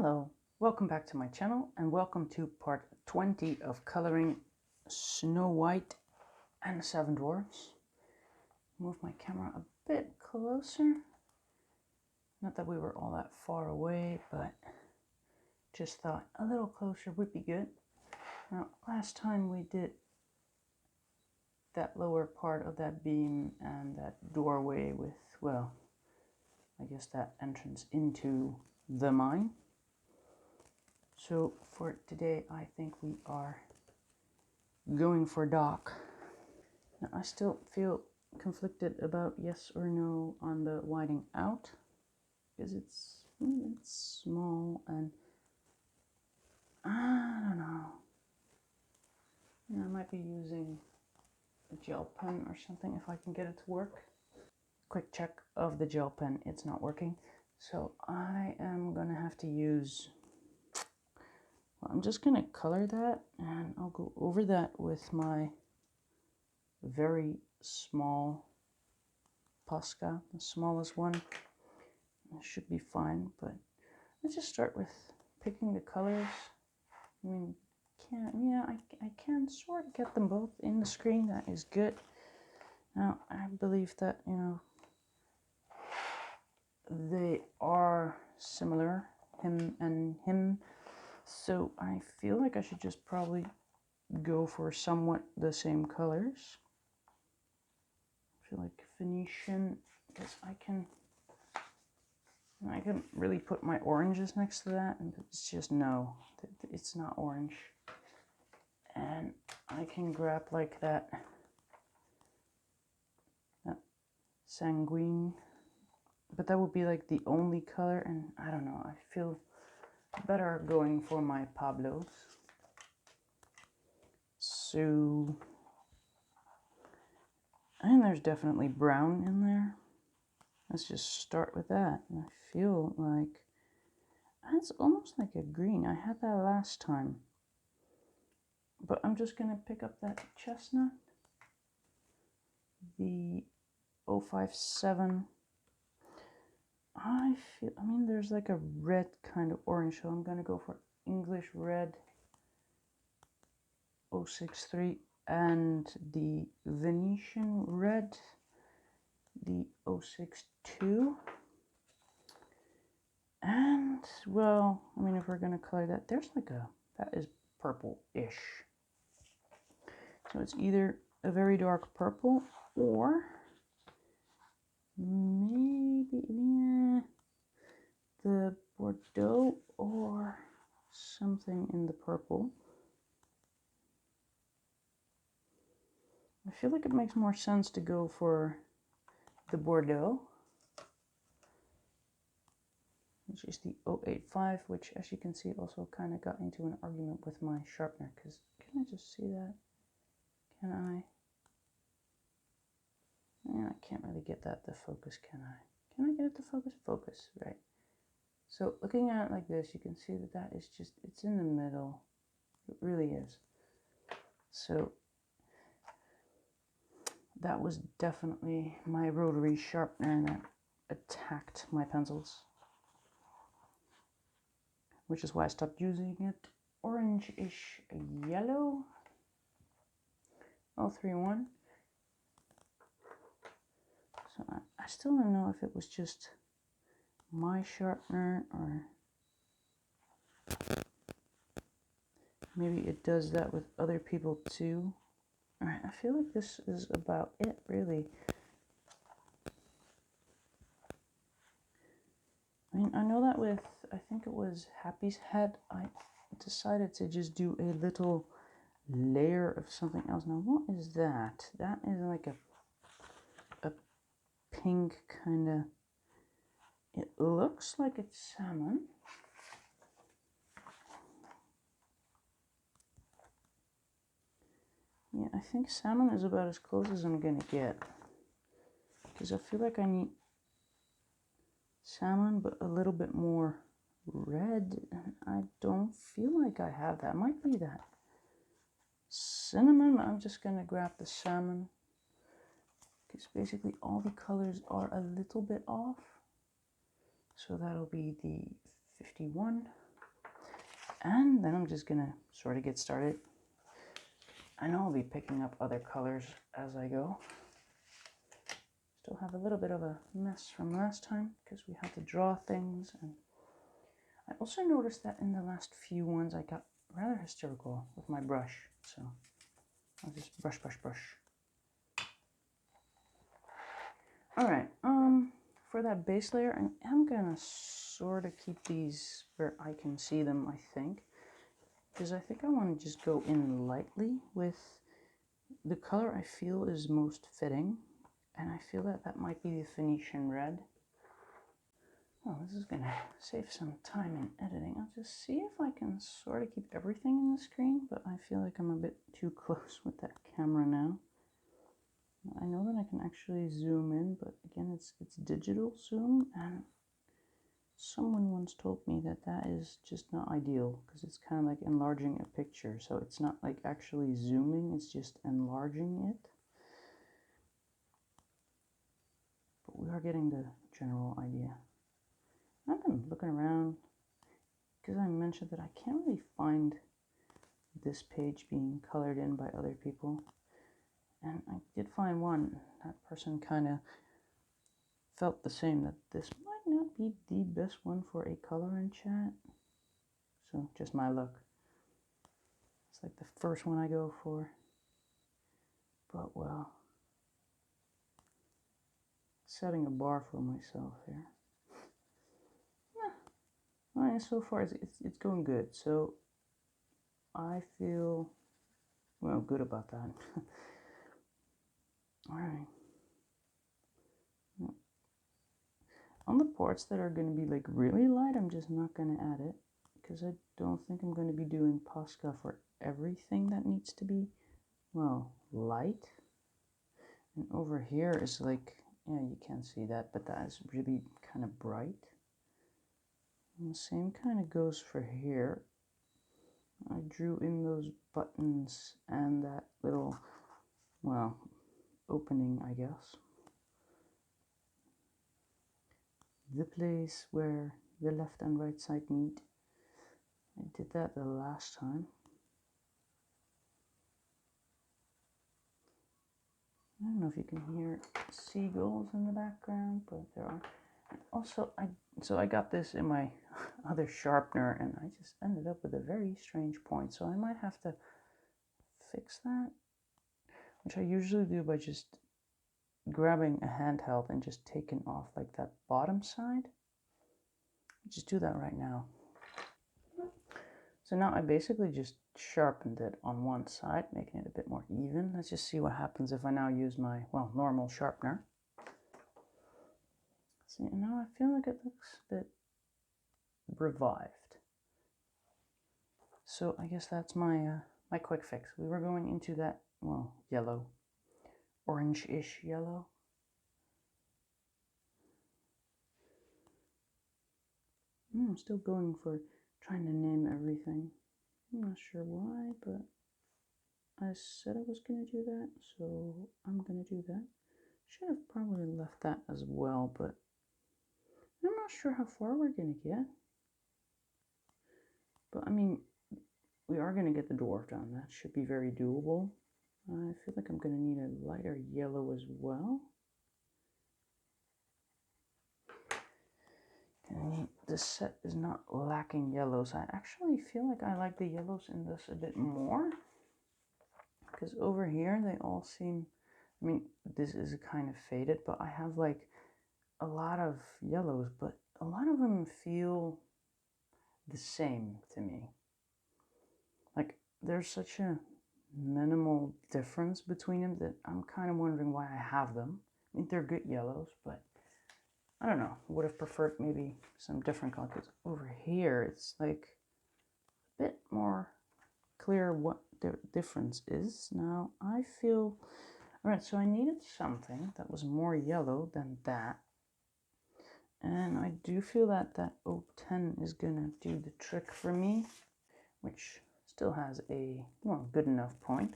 Hello, welcome back to my channel and welcome to part 20 of coloring Snow White and the Seven Dwarfs. Move my camera a bit closer. Not that we were all that far away, but just thought a little closer would be good. Now, last time we did that lower part of that beam and that doorway with, well, I guess that entrance into the mine. So for today, I think we are going for dock. Now, I still feel conflicted about yes or no on the widening out, because it's small and I don't know. I might be using a gel pen or something if I can get it to work. Quick check of the gel pen, it's not working. So I am gonna have to use, well, I'm just gonna color that and I'll go over that with my very small Posca, the smallest one. It should be fine, but let's just start with picking the colors. I mean, I can sort of get them both in the screen. That is good. Now, I believe that, they are similar, him and him. So I feel like I should just probably go for somewhat the same colors. I feel like Venetian, because I can really put my oranges next to that, and it's just no, it's not orange. And I can grab like that sanguine, but that would be like the only color, and I don't know, I feel better going for my Pablos. So, and there's definitely brown in there. Let's just start with that. And I feel like it's almost like a green. I had that last time. But I'm just going to pick up that chestnut, the 057. I mean, there's like a red kind of orange, so I'm going to go for English red 063 and the Venetian red, the 062. And, well, I mean, if we're going to color that, there's like that is purple-ish. So it's either a very dark purple or maybe, the Bordeaux or something in the purple. I feel like it makes more sense to go for the Bordeaux, which is the 085, which, as you can see, also kind of got into an argument with my sharpener, because can I just see that? Can I? Yeah, I can't really get that to focus, can I? Can I get it to focus? Focus, right. So looking at it like this, you can see that is just, it's in the middle. It really is. So that was definitely my rotary sharpener that attacked my pencils, which is why I stopped using it. Orange-ish yellow, 031. So I still don't know if it was just my sharpener or maybe it does that with other people too. Alright, I feel like this is about it, really. I mean, I know that with, I think it was Happy's Head, I decided to just do a little layer of something else. Now, what is that? That is like a pink kind of, it looks like it's salmon. Yeah, I think salmon is about as close as I'm gonna get, because I feel like I need salmon but a little bit more red, and I don't feel like I have that. It might be that cinnamon, but I'm just gonna grab the salmon, because basically all the colors are a little bit off. So that'll be the 51. And then I'm just gonna sort of get started. I know I'll be picking up other colors as I go. Still have a little bit of a mess from last time because we had to draw things, and I also noticed that in the last few ones I got rather hysterical with my brush, so I'll just brush. Alright, for that base layer, I am gonna sort of keep these where I can see them, I think, because I think I want to just go in lightly with the color I feel is most fitting, and I feel that that might be the Phoenician red. Oh, this is gonna save some time in editing. I'll just see if I can sort of keep everything in the screen, but I feel like I'm a bit too close with that camera now. I know that I can actually zoom in, but again, it's digital zoom, and someone once told me that that is just not ideal because it's kind of like enlarging a picture. So it's not like actually zooming, it's just enlarging it. But we are getting the general idea. I've been looking around because I mentioned that I can't really find this page being colored in by other people. And I did find one. That person kind of felt the same, that this might not be the best one for a color in chat. So just my luck. It's like the first one I go for. But well, setting a bar for myself here. Well, so far it's going good. So I feel, well, good about that. All right. On the parts that are going to be like really light, I'm just not going to add it because I don't think I'm going to be doing Posca for everything that needs to be, well, light. And over here is like, yeah, you can't see that, but that is really kind of bright. And the same kind of goes for here. I drew in those buttons and that little, well, opening, I guess. The place where the left and right side meet. I did that the last time. I don't know if you can hear seagulls in the background, but there are. Also, I got this in my other sharpener, and I just ended up with a very strange point. So I might have to fix that, which I usually do by just grabbing a handheld and just taking off like that bottom side. Just do that right now. So now I basically just sharpened it on one side, making it a bit more even. Let's just see what happens if I now use my, well, normal sharpener. See, and now I feel like it looks a bit revived. So I guess that's my my quick fix. We were going into that, well, yellow, orange-ish yellow. I'm still going for trying to name everything. I'm not sure why, but I said I was going to do that, so I'm going to do that. Should have probably left that as well, but I'm not sure how far we're going to get. But I mean, we are going to get the dwarf done. That should be very doable. I feel like I'm going to need a lighter yellow as well. This set is not lacking yellows. I actually feel like I like the yellows in this a bit more. Because over here they all seem, I mean, this is kind of faded, but I have like a lot of yellows, but a lot of them feel the same to me. Like there's such a minimal difference between them that I'm kind of wondering why I have them. I mean, they're good yellows, but I don't know. Would have preferred maybe some different colors. Because over here, it's like a bit more clear what the difference is. Now, I feel, all right, so I needed something that was more yellow than that. And I do feel that that 010 is going to do the trick for me, which still has a, well, good enough point.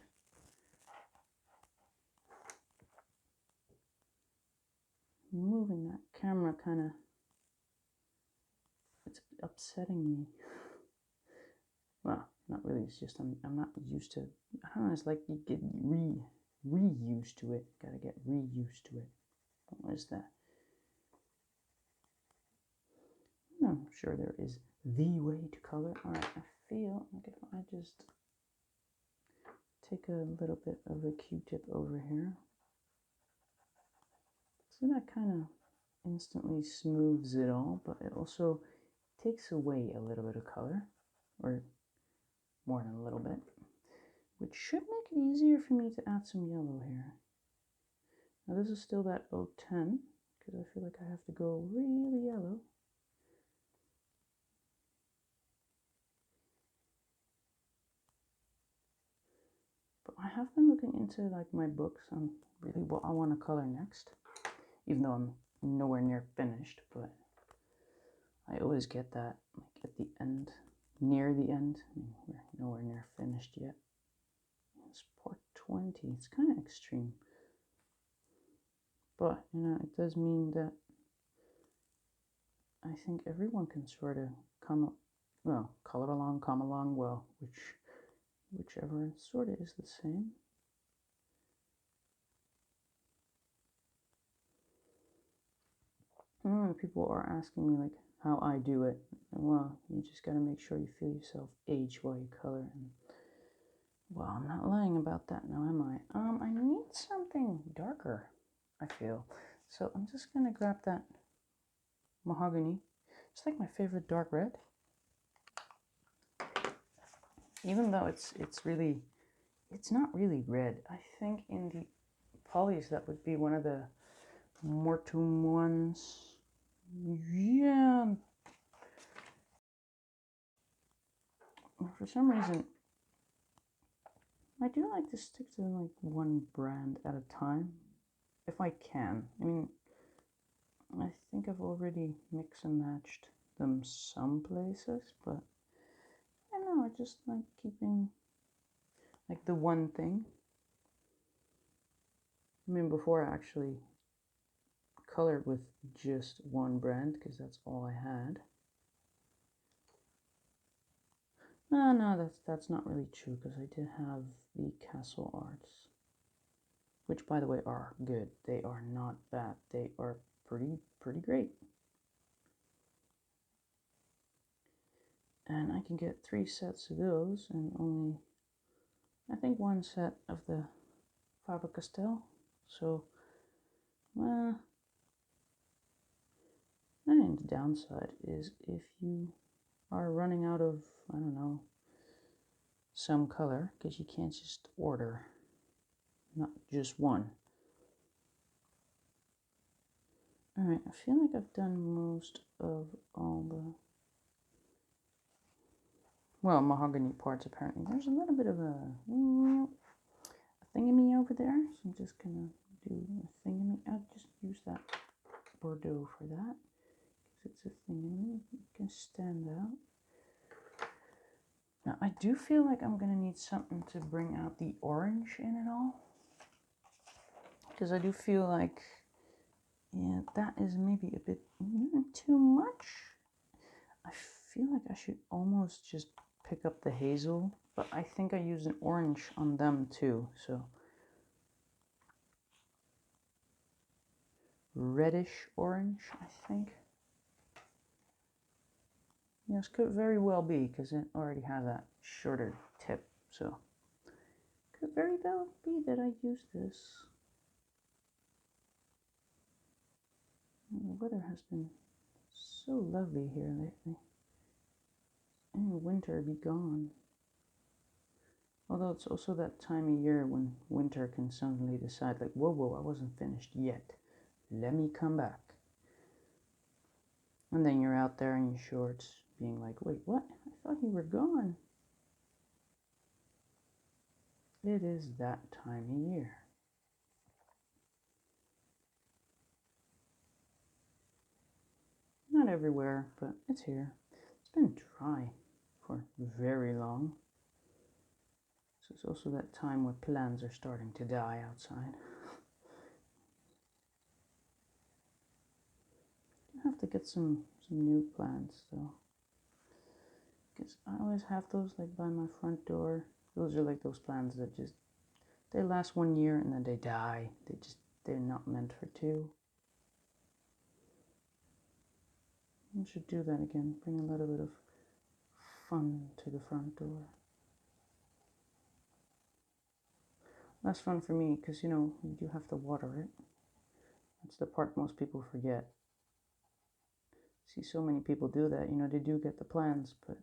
Moving that camera kind of, it's upsetting me. Not really, it's just I'm not used to, I don't know, it's like you get reused to it. Gotta get reused to it. What is that? No, I'm sure there is the way to color. Alright, I feel like if I just take a little bit of a Q-tip over here, so that kind of instantly smooths it all, but it also takes away a little bit of color, or more than a little bit, which should make it easier for me to add some yellow here. Now this is still that 010, because I feel like I have to go really yellow. But I have been looking into like my books on really what I want to color next, even though I'm nowhere near finished, but I always get that like at the end, near the end. I mean, we're nowhere near finished yet. It's port 20, it's kind of extreme. But, you know, it does mean that I think everyone can sort of color along, come along, well, whichever sort of is the same. I know people are asking me like how I do it. Well, you just gotta make sure you feel yourself age while you color. And well, I'm not lying about that now, am I? I need something darker, I feel. So I'm just gonna grab that mahogany. It's like my favorite dark red. Even though it's not really red. I think in the polys that would be one of the Mortum ones. Yeah. For some reason, I do like to stick to like one brand at a time, if I can. I mean, I think I've already mixed and matched them some places, but I don't know, I just like keeping like the one thing. I mean, before I actually colored with just one brand, because that's all I had. No, that's not really true, because I did have the Castle Arts, which by the way are good. They are not bad. They are pretty great. And I can get 3 sets of those and only, I think, 1 set of the Faber-Castell. So, well, and the downside is if you are running out of, I don't know, some color, because you can't just order, not just one. Alright, I feel like I've done most of all the, well, mahogany parts apparently. There's a little bit of a thingamy over there, so I'm just gonna do a thingamy. I'll just use that Bordeaux for that, because it's a thingamy. It can stand out. Now, I do feel like I'm gonna need something to bring out the orange in it all, because I do feel like, yeah, that is maybe a bit too much. I feel like I should almost just pick up the hazel, but I think I used an orange on them too, so reddish orange, I think. Yes, could very well be, because it already has that shorter tip, so could very well be that I use this. And the weather has been so lovely here lately. And winter be gone. Although it's also that time of year when winter can suddenly decide, like, whoa, I wasn't finished yet. Let me come back. And then you're out there in your shorts, being like, wait, what? I thought you were gone. It is that time of year. Not everywhere, but it's here. It's been dry for very long. So it's also that time where plants are starting to die outside. I have to get some new plants though. because I always have those like by my front door. Those are like those plants that just, they last 1 year and then they die. They're not meant for 2. I should do that again, bring a little bit of fun to the front door. That's fun for me because, you know, you do have to water it. That's the part most people forget. See so many people do that, you know, they do get the plants, but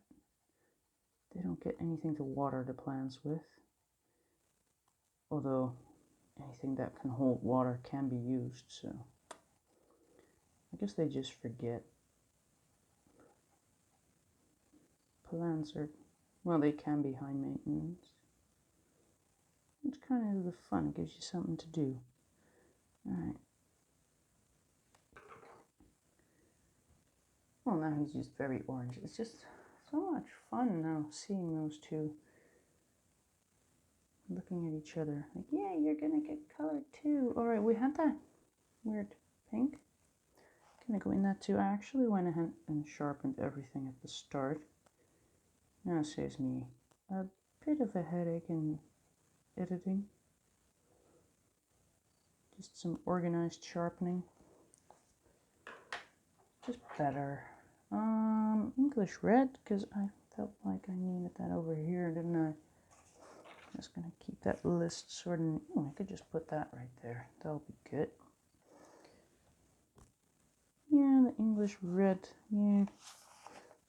they don't get anything to water the plants with. Although anything that can hold water can be used, so I guess they just forget. Plants are, well, they can be high maintenance. It's kind of the fun, it gives you something to do. Alright. Well, now he's just very orange. It's just so much fun now seeing those two looking at each other. Like, yeah, you're gonna get colored too. Alright, we had that weird pink. Gonna go in that too. I actually went ahead and sharpened everything at the start. Now it saves me a bit of a headache in editing. Just some organized sharpening. Just better. English red, because I felt like I needed that over here, didn't I? Just gonna keep that list sorted. Oh, I could just put that right there. That'll be good. Yeah, the English red. Yeah.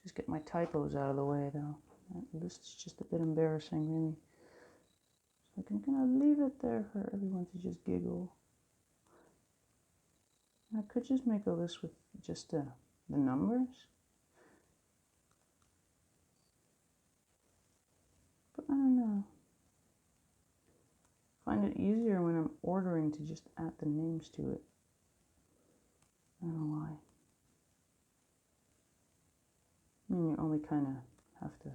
Just get my typos out of the way, though. That list is just a bit embarrassing, really. So I'm gonna leave it there for everyone to just giggle. I could just make a list with just the numbers. But I don't know. I find it easier when I'm ordering to just add the names to it. I don't know why. I mean, you only kind of have to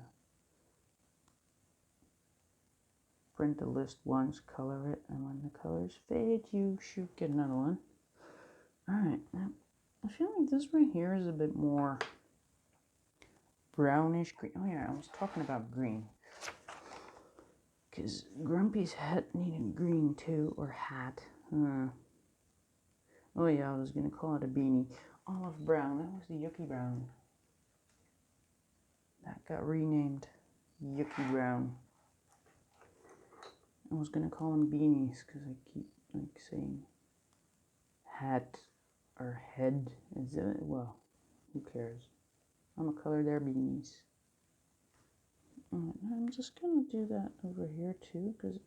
print the list once, color it, and when the colors fade, you should get another one. Alright, now I feel like this right here is a bit more brownish green. Oh yeah, I was talking about green. Because Grumpy's hat needed green too, or hat. Oh yeah, I was going to call it a beanie. Olive brown, that was the Yucky brown. That got renamed Yucky brown. I was going to call them beanies because I keep like saying hat or head. Is it? Well, who cares? I'm going to color their beanies. I'm just going to do that over here too because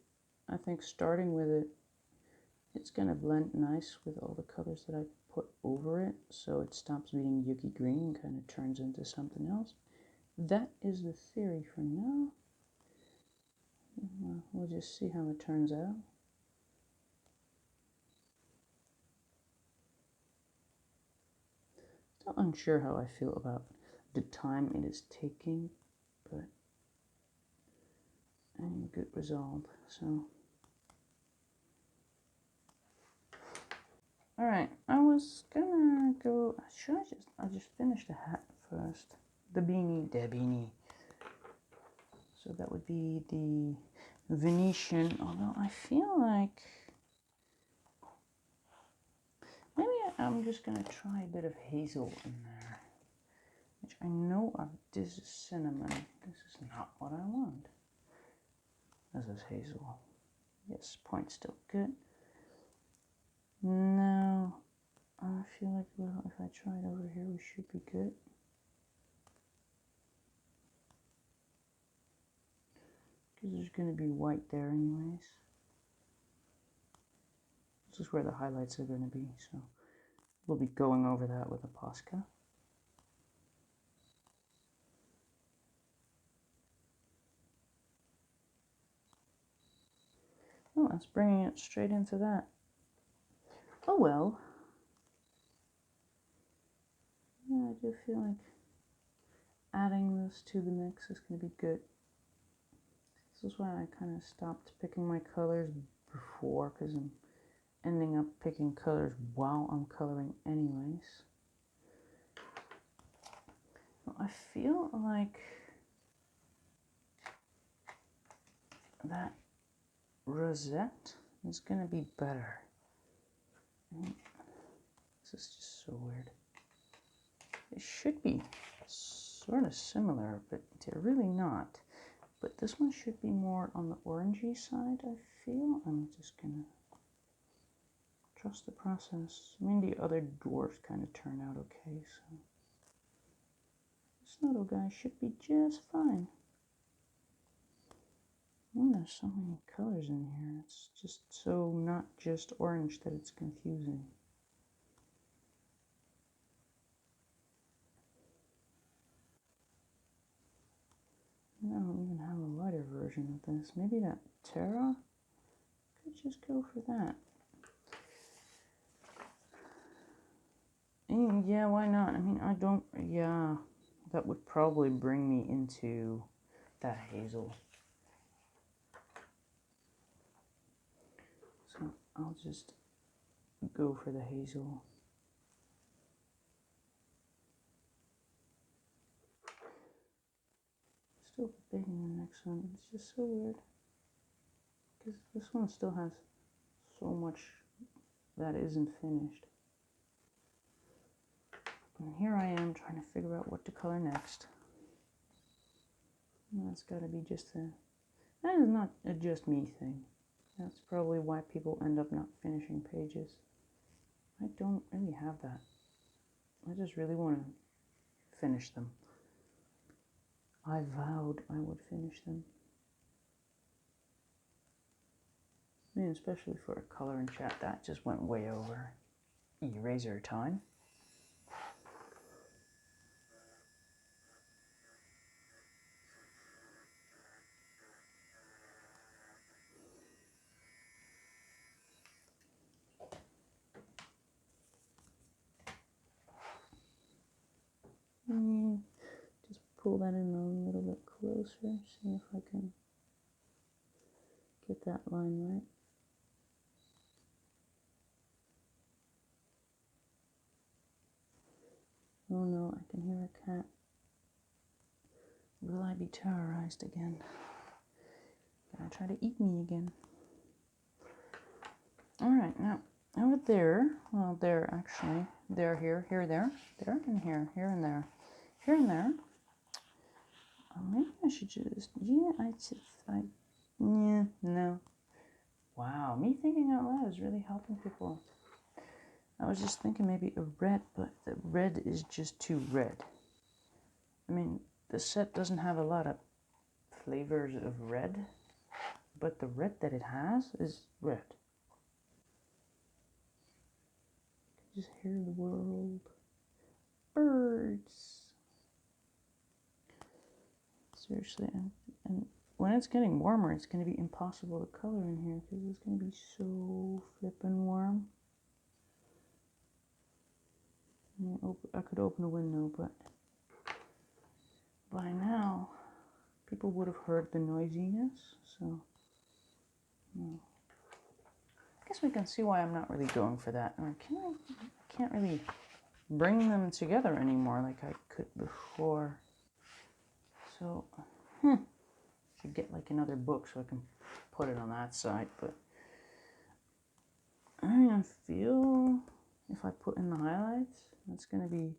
I think starting with it, it's going to blend nice with all the colors that I put over it, so it stops being Yucky green and kind of turns into something else. That is the theory for now. We'll just see how it turns out. Still unsure how I feel about the time it is taking, but I'm good resolve, so. Alright, I was gonna go, I just finished the hat first. The beanie. So that would be the Venetian, although I feel like maybe I'm just gonna try a bit of hazel in there. Which I know this is cinnamon. This is not what I want. This is hazel. Yes, point still good. Now, I feel like, well, if I try it over here, we should be good. Because there's going to be white there anyways. This is where the highlights are going to be, so we'll be going over that with a Posca. Oh, that's bringing it straight into that. Oh well. Yeah, I do feel like adding this to the mix is going to be good. This is why I kind of stopped picking my colors before, because I'm ending up picking colors while I'm coloring anyways. Well, I feel like that rosette is going to be better. This is just so weird. It should be sort of similar, but they're really not. But this one should be more on the orangey side, I feel. I'm just going to trust the process. I mean, the other dwarfs kind of turn out okay, so this little guy should be just fine. Oh, there's so many colors in here. It's just so not just orange that it's confusing. I don't even have a lighter version of this. Maybe that Terra? Could just go for that. Yeah, why not? I mean, I don't, yeah, that would probably bring me into that hazel. So I'll just go for the hazel. Still debating the next one. It's just so weird. Because this one still has so much that isn't finished. And here I am trying to figure out what to color next. And that's got to be just a... That is not a just me thing. That's probably why people end up not finishing pages. I don't really have that. I just really want to finish them. I vowed I would finish them. I mean, especially for a color and chat, that just went way over eraser time. Just pull that in a little bit closer, see if I can get that line right. Oh no, I can hear a cat. Will I be terrorized again? Gonna try to eat me again. Alright, now over there, well there actually, there, here, there, and here and there, here and there. Maybe I should just, yeah, no. Wow, me thinking out loud is really helping people. I was just thinking maybe a red, but the red is just too red. I mean, the set doesn't have a lot of flavors of red, but the red that it has is red. Just hear the world. Birds. Seriously, and when it's getting warmer, it's going to be impossible to color in here because it's going to be so flippin' warm. I could open a window, but by now, people would have heard the noisiness, so I guess we can see why I'm not really going for that. Or I can't really bring them together anymore like I could before. So, should get like another book so I can put it on that side, but I feel if I put in the highlights, that's going to be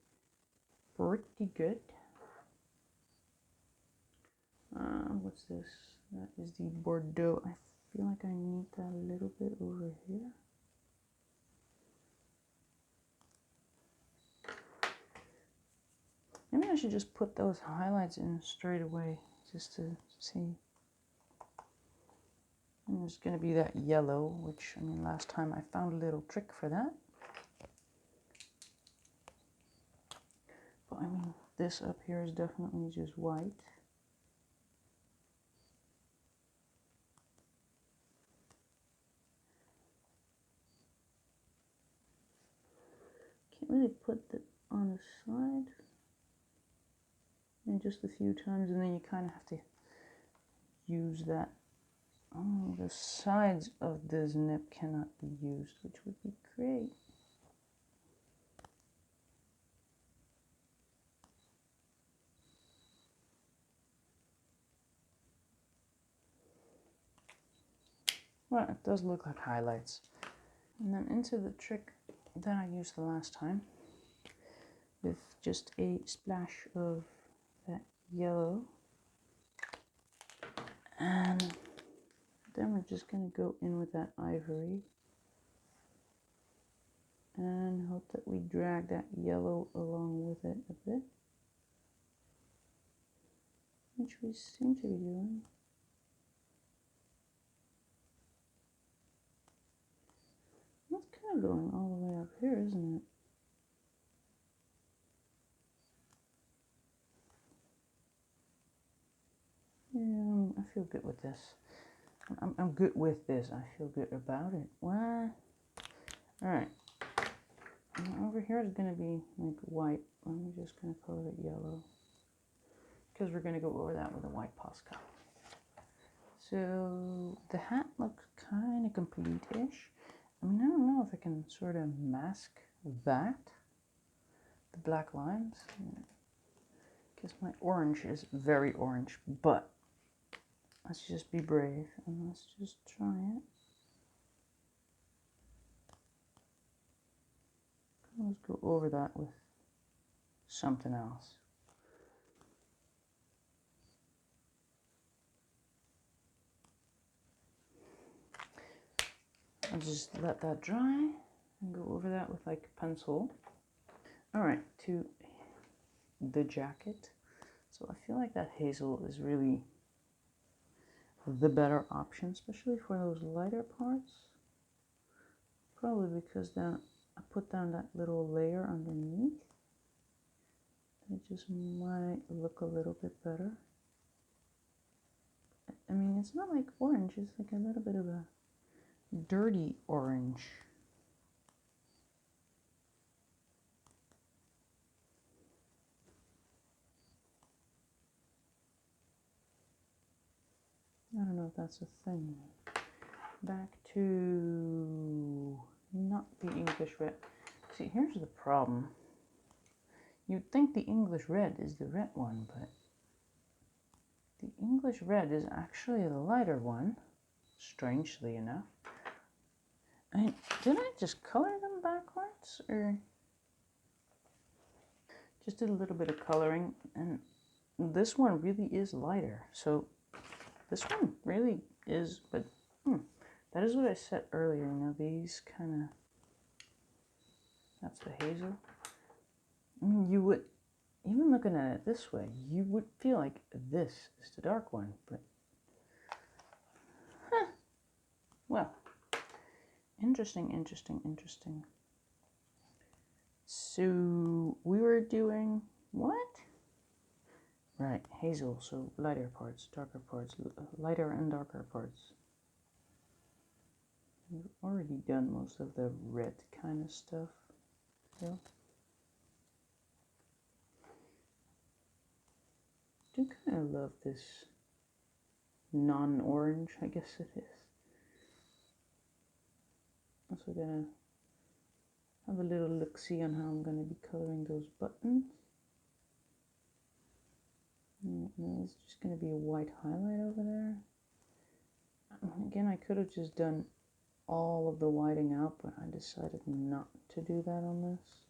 pretty good. What's this? That is the Bordeaux. I feel like I need that a little bit over here. Maybe I should just put those highlights in straight away just to see. And there's going to be that yellow, which, I mean, last time I found a little trick for that. But I mean, this up here is definitely just white. Can't really put that on the side. And just a few times, and then you kind of have to use that. Oh, the sides of this nib cannot be used, which would be great. Well, it does look like highlights. And then into the trick that I used the last time with just a splash of that yellow. And then we're just going to go in with that ivory and hope that we drag that yellow along with it a bit, which we seem to be doing. That's kind of going all the way up here, isn't it? Yeah, I feel good with this. I'm good with this. I feel good about it. What? Alright. Over here is going to be like white. I'm just going to color it yellow, because we're going to go over that with a white Posca. So the hat looks kind of complete-ish. I mean, I don't know if I can sort of mask that, the black lines, because my orange is very orange, but let's just be brave and let's just try it. Let's go over that with something else. I'll just let that dry and go over that with like a pencil. Alright, to the jacket. So I feel like that hazel is really the better option, especially for those lighter parts. Probably because then I put down that little layer underneath. It just might look a little bit better. I mean, it's not like orange, it's like a little bit of a dirty orange. I don't know if that's a thing. Back to not the English red. See, here's the problem. You'd think the English red is the red one, but the English red is actually the lighter one, strangely enough. I mean, did I just color them backwards, or just did a little bit of coloring? And this one really is lighter, so this one really is, but that is what I said earlier, you know, these kind of, that's the hazel. I mean, you would, even looking at it this way, you would feel like this is the dark one, but, well, interesting, interesting, interesting. So, we were doing what? Right, hazel, so lighter parts, darker parts, lighter and darker parts. We've already done most of the red kind of stuff. Yeah. I do kind of love this non-orange, I guess it is. Also gonna have a little look-see on how I'm gonna be coloring those buttons. And it's just gonna be a white highlight over there. Again, I could have just done all of the whiting out, but I decided not to do that on this,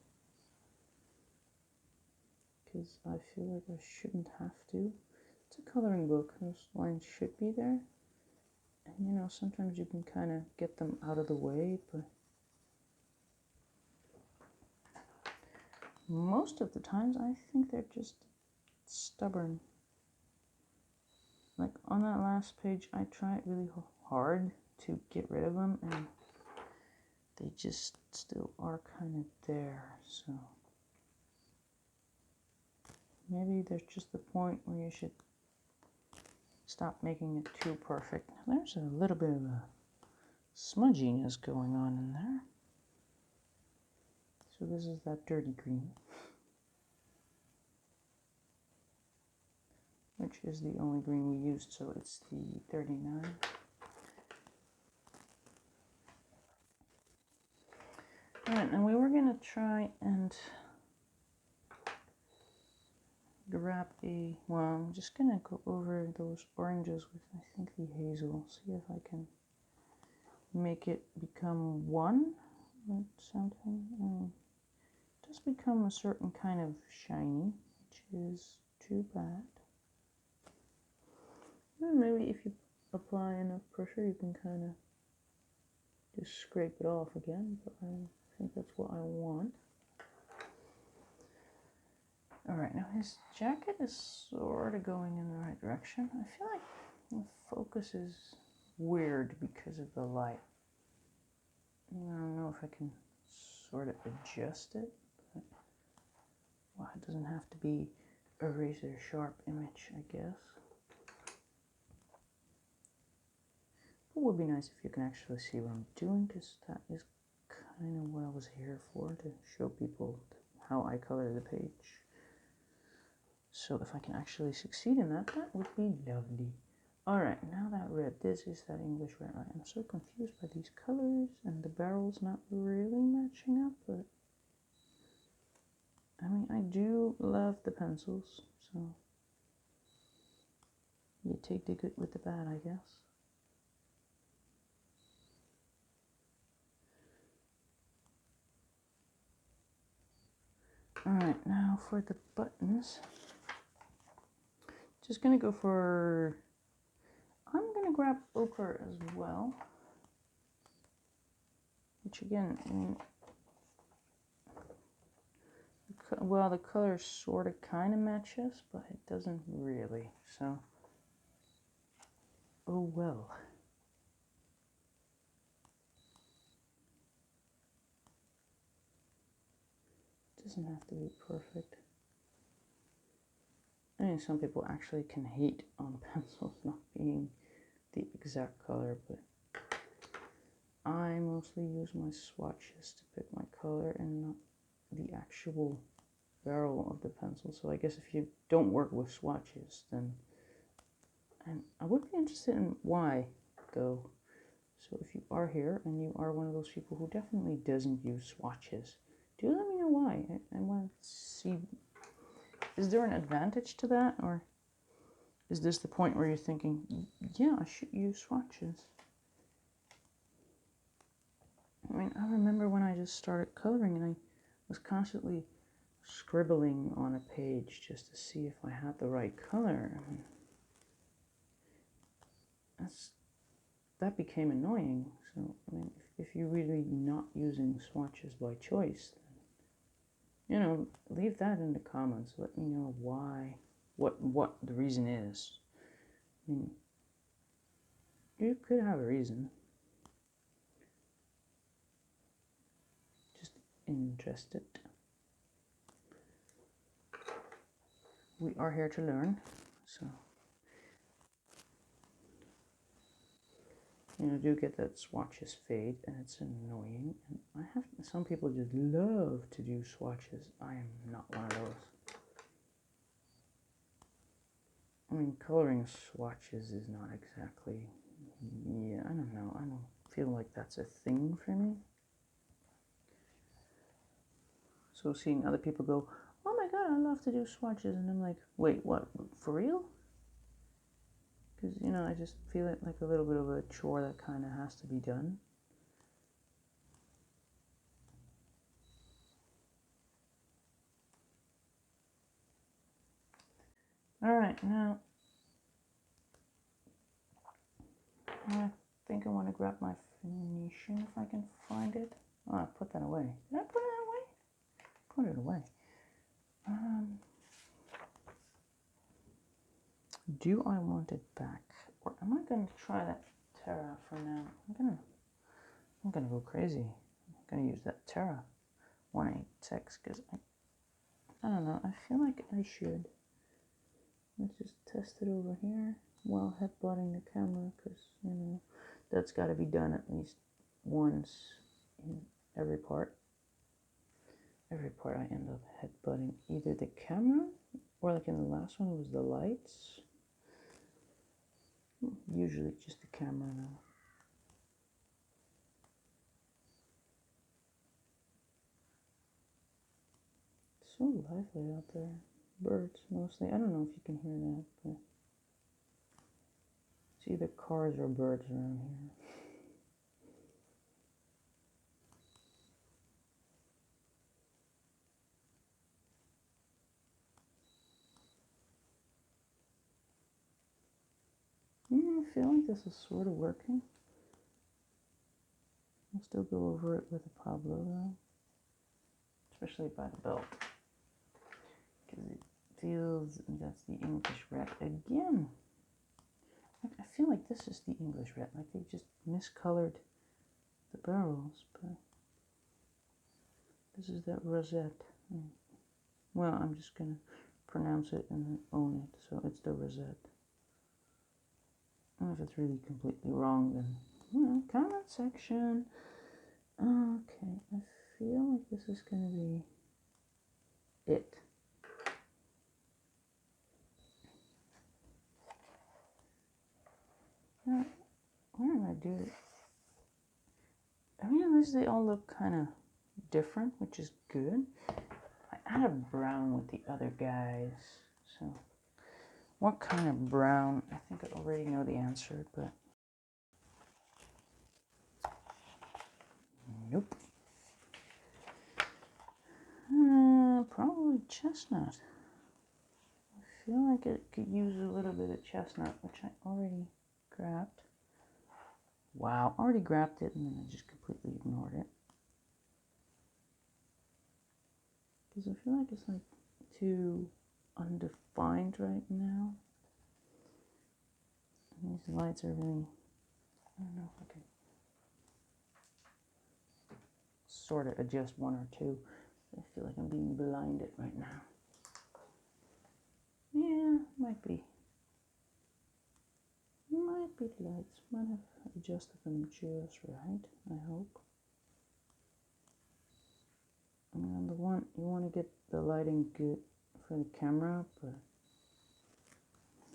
because I feel like I shouldn't have to. It's a coloring book, those lines should be there. And you know, sometimes you can kind of get them out of the way, but most of the times I think they're just stubborn. Like on that last page, I tried really hard to get rid of them, and they just still are kind of there. So maybe there's just the point where you should stop making it too perfect. There's a little bit of a smudginess going on in there. So this is that dirty green, which is the only green we used, so it's the 39. Alright, and we were going to try and grab a, well, I'm just going to go over those oranges with, I think, the hazel. See if I can make it become one, but something just become a certain kind of shiny, which is too bad. And maybe if you apply enough pressure, you can kind of just scrape it off again, but I think that's what I want. Alright, now his jacket is sort of going in the right direction. I feel like the focus is weird because of the light. I don't know if I can sort of adjust it, but well, it doesn't have to be a razor sharp image, I guess. It would be nice if you can actually see what I'm doing, because that is kind of what I was here for, to show people how I color the page. So if I can actually succeed in that, that would be lovely. Alright, now that red, this is that English red. I am so confused by these colors, and the barrel's not really matching up, but I mean, I do love the pencils, so you take the good with the bad, I guess. Alright, now for the buttons, just gonna go for, I'm gonna grab Ochre as well, which again, I mean, well, the color sort of kind of matches, but it doesn't really, so, oh well. It doesn't have to be perfect. I mean, some people actually can hate on pencils not being the exact color, but I mostly use my swatches to pick my color and not the actual barrel of the pencil. So I guess if you don't work with swatches, then, and I would be interested in why, though. So if you are here and you are one of those people who definitely doesn't use swatches, do let me know why. I want to see, is there an advantage to that, or is this the point where you're thinking, yeah, I should use swatches? I mean, I remember when I just started coloring and I was constantly scribbling on a page just to see if I had the right color. I mean, that became annoying. So, I mean, if you're really not using swatches by choice, then, you know, leave that in the comments. Let me know why, what the reason is. I mean, you could have a reason. Just interested. We are here to learn, so. You know, do get that swatches fade, and it's annoying. And I have, some people just love to do swatches. I am not one of those. I mean, coloring swatches is not exactly, yeah, I don't know. I don't feel like that's a thing for me. So seeing other people go, oh my god, I love to do swatches, and I'm like, wait, what, for real? Because, you know, I just feel it like a little bit of a chore that kind of has to be done. Alright, now, I think I want to grab my Phoenician if I can find it. Oh, I put that away. Did I put it away? Put it away. Do I want it back? Or am I going to try that Terra for now? I'm gonna go crazy. I'm gonna use that Terra 186 because I don't know. I feel like I should. Let's just test it over here while headbutting the camera, because, you know, that's got to be done at least once in every part. Every part I end up headbutting either the camera, or like in the last one it was the lights. Usually just the camera now. It's so lively out there. Birds mostly. I don't know if you can hear that, but it's either cars or birds around here. feel like this is sort of working. I'll still go over it with a Pablo though, especially by the belt, because it feels that's the English red again. I feel like this is the English red, like they just miscolored the barrels, but this is that rosette. Well, I'm just gonna pronounce it and then own it, so it's the rosette. And if it's really completely wrong, then, you know, comment section. Okay, I feel like this is gonna be it. Now, where did I do it? I mean, at least they all look kind of different, which is good. I added brown with the other guys, so what kind of brown? I think I already know the answer, but nope. Probably chestnut. I feel like it could use a little bit of chestnut, which I already grabbed. Wow, already grabbed it and then I just completely ignored it. Because I feel like it's like too undefined right now. And these lights are really, I don't know if I can sort of adjust one or two. I feel like I'm being blinded right now. Yeah, might be. Might be the lights. Might have adjusted them just right, I hope. And the one, you want to get the lighting good for the camera, but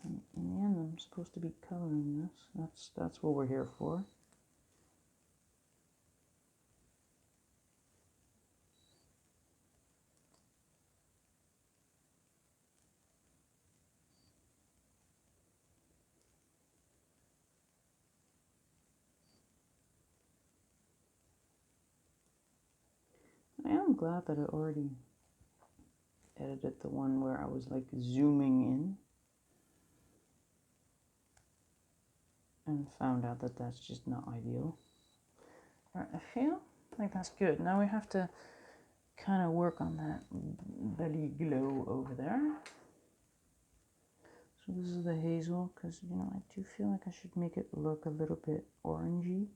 in the end I'm supposed to be coloring this. That's what we're here for. I am glad that I already edited the one where I was like zooming in and found out that that's just not ideal. All right, I feel like that's good. Now we have to kind of work on that belly glow over there. So this is the hazel, because, you know, I do feel like I should make it look a little bit orangey.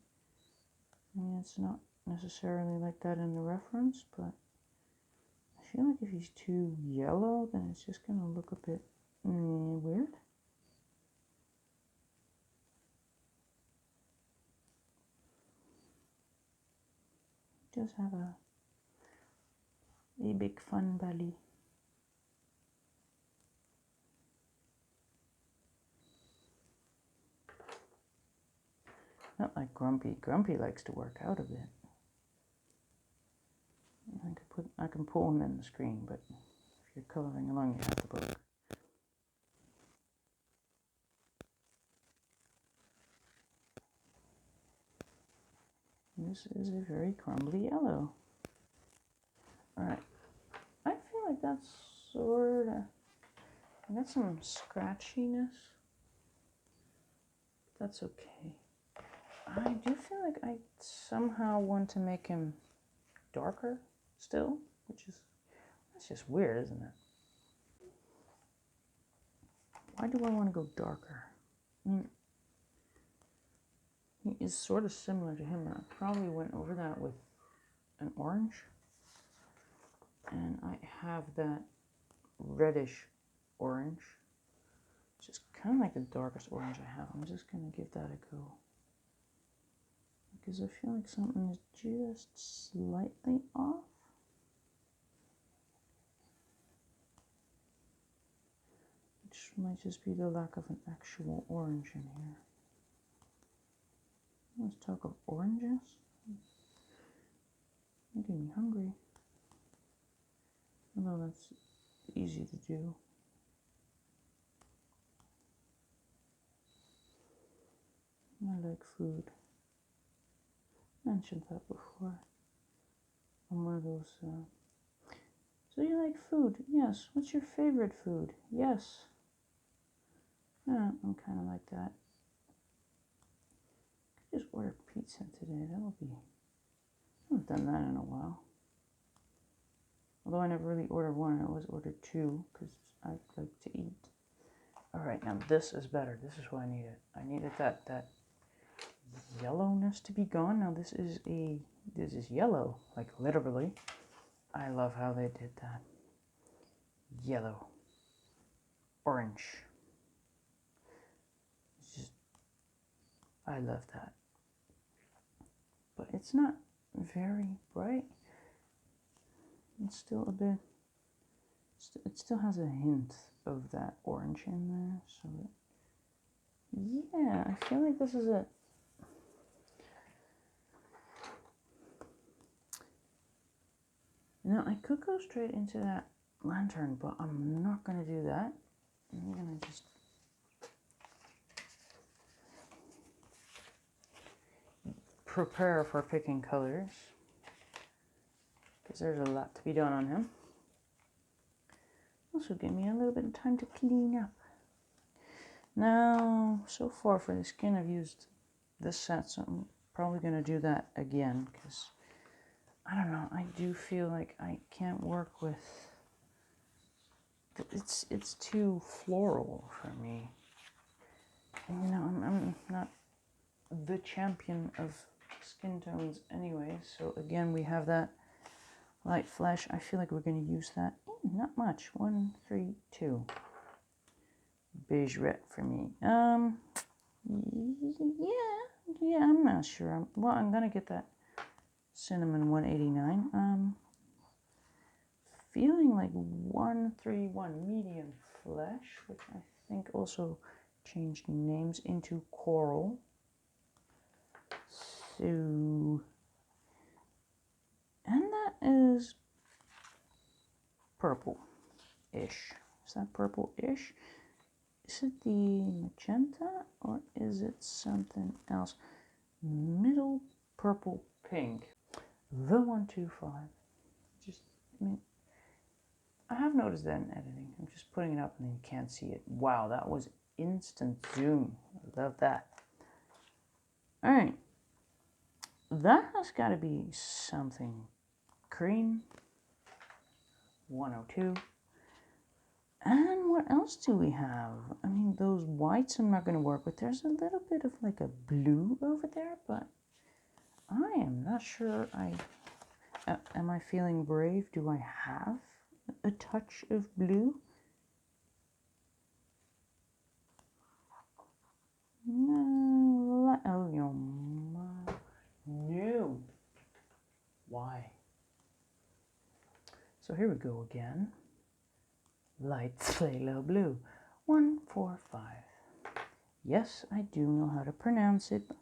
I mean, it's not necessarily like that in the reference, but I feel like if he's too yellow, then it's just going to look a bit weird. Just have a big fun belly. Not like Grumpy. Grumpy likes to work out a bit. I can pull him in the screen, but if you're coloring along, you have the book. This is a very crumbly yellow. Alright, I feel like that's sort of, I got some scratchiness. That's okay. I do feel like I somehow want to make him darker still, which is, that's just weird, isn't it? Why do I want to go darker? I mean, he is sort of similar to him. I probably went over that with an orange. And I have that reddish orange, which is kind of like the darkest orange I have. I'm just going to give that a go, because I feel like something is just slightly off. Which might just be the lack of an actual orange in here. Let's talk of oranges. Making me hungry. Although that's easy to do. I like food. Mentioned that before. I'm one of those. So you like food? Yes. What's your favorite food? Yes. Yeah, I'm kind of like that. just order pizza today. That would be, I haven't done that in a while. Although I never really ordered one, I always ordered two because I like to eat. All right, now this is better. This is what I needed. I needed that yellowness to be gone. Now this is yellow, like literally. I love how they did that. Yellow, orange. It's just, I love that. But it's not very bright. It's still a bit, it still has a hint of that orange in there. So yeah, I feel like this is it. Now I could go straight into that lantern, but I'm not going to do that. I'm going to just prepare for picking colors, because there's a lot to be done on him. Also give me a little bit of time to clean up. Now, so far for the skin, I've used this set, so I'm probably going to do that again, because I don't know, I do feel like I can't work with, it's too floral for me. And you know, I'm not the champion of skin tones anyway, so again, we have that light flesh. I feel like we're going to use that, not much, 1, 3, 2. Beige red for me. Yeah, I'm not sure. Well, I'm going to get that cinnamon 189. Feeling like 131 medium flesh, which I think also changed names into coral. So, and that is purple-ish. Is that purple-ish? Is it the magenta or is it something else? Middle purple pink. The 125. Just, I mean, I have noticed that in editing. I'm just putting it up and then you can't see it. Wow, that was instant zoom. I love that. All right. That has got to be something cream. 102. And what else do we have? I mean, those whites I'm not going to work with. There's a little bit of like a blue over there, but I am not sure. Am I feeling brave? Do I have a touch of blue? No. Oh, no. Why? So here we go again. Light phthalo blue. 145. Yes, I do know how to pronounce it, but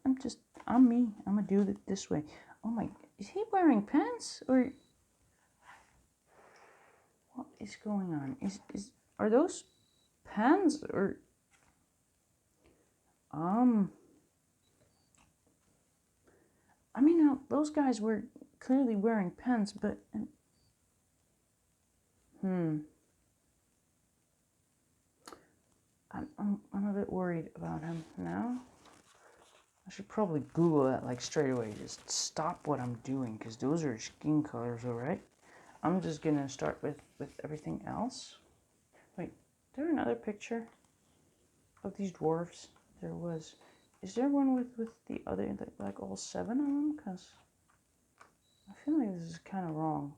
I'm me. I'm gonna do it this way. Oh my, is he wearing pants or what is going on? Are those pants or I mean, now, those guys were clearly wearing pants, but I'm a bit worried about him now. I should probably Google that like straight away. Just stop what I'm doing, because those are skin colors, all right? I'm just gonna start with everything else. Wait, is there another picture of these dwarfs? There was. Is there one with the other, like all 7 of them? Because I feel like this is kind of wrong.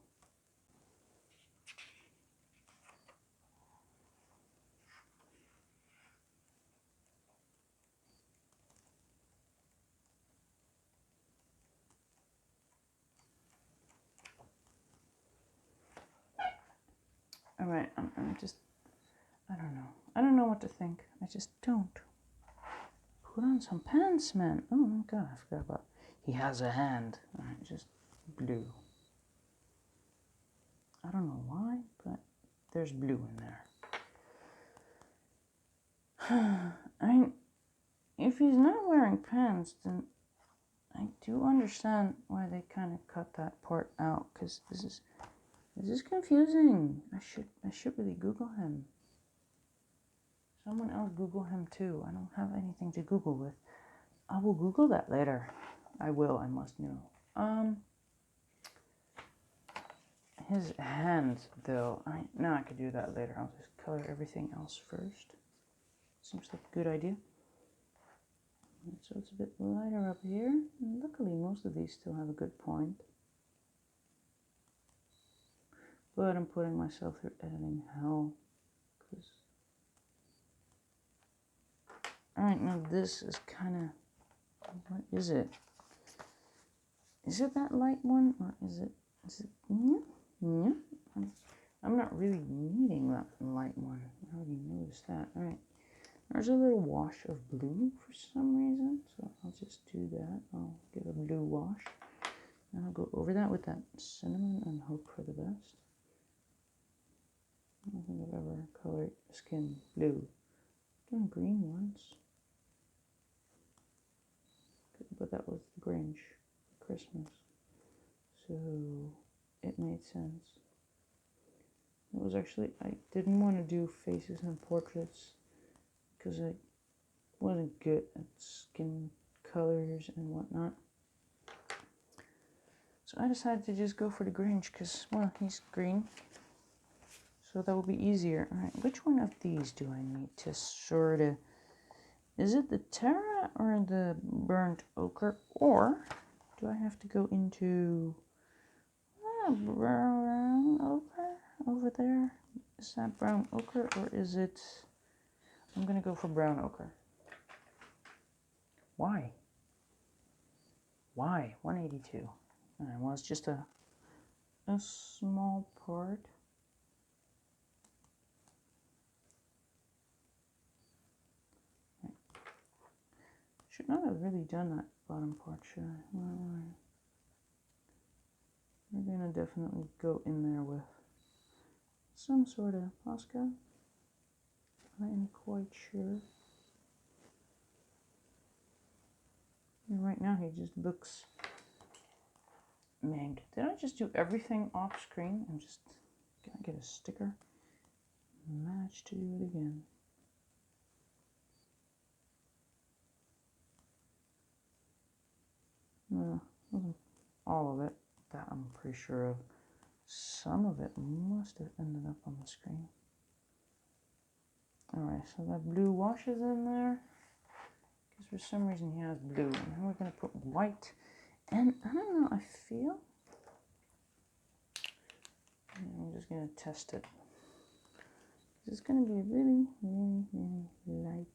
All right, I'm just, I don't know. I don't know what to think. I just don't. Put on some pants, man. Oh my god, I forgot about. He has a hand. All right, just blue. I don't know why, but there's blue in there. I mean, if he's not wearing pants, then I do understand why they kind of cut that part out, because this is confusing. I should really Google him. Someone else Google him too. I don't have anything to Google with. I will Google that later. I must know. His hands, though, I could do that later. I'll just color everything else first. Seems like a good idea. So it's a bit lighter up here. And luckily, most of these still have a good point. But I'm putting myself through editing hell. Alright, now this is kind of... What is it? Is it that light one? Or is it... Yeah. I'm not really needing that light one. I already noticed that. Alright. There's a little wash of blue for some reason. So I'll just do that. I'll give a blue wash. And I'll go over that with that cinnamon and hope for the best. I don't think I've ever colored skin blue. I've done green once. But that was the Grinch for Christmas. So it made sense. It was actually, I didn't want to do faces and portraits because I wasn't good at skin colors and whatnot. So I decided to just go for the Grinch because, well, he's green. So that will be easier. Alright, which one of these do I need to sort of... Is it the Terra or the burnt ochre? Or do I have to go into brown ochre over there? Is that brown ochre or is it... I'm going to go for brown ochre. Why? Why? 182. Alright, well, it's just a small part. Should not have really done that bottom part, should I? We're going to definitely go in there with some sort of Posca. I am quite sure. And right now he just looks maimed. Did I just do everything off screen? I'm just going to get a sticker. Managed to do it again. No, wasn't all of it. That I'm pretty sure of. Some of it must have ended up on the screen. Alright, so that blue wash is in there. Because for some reason he has blue. And then we're going to put white. And I don't know, I feel... I'm just going to test it. It's going to be really, really, really light.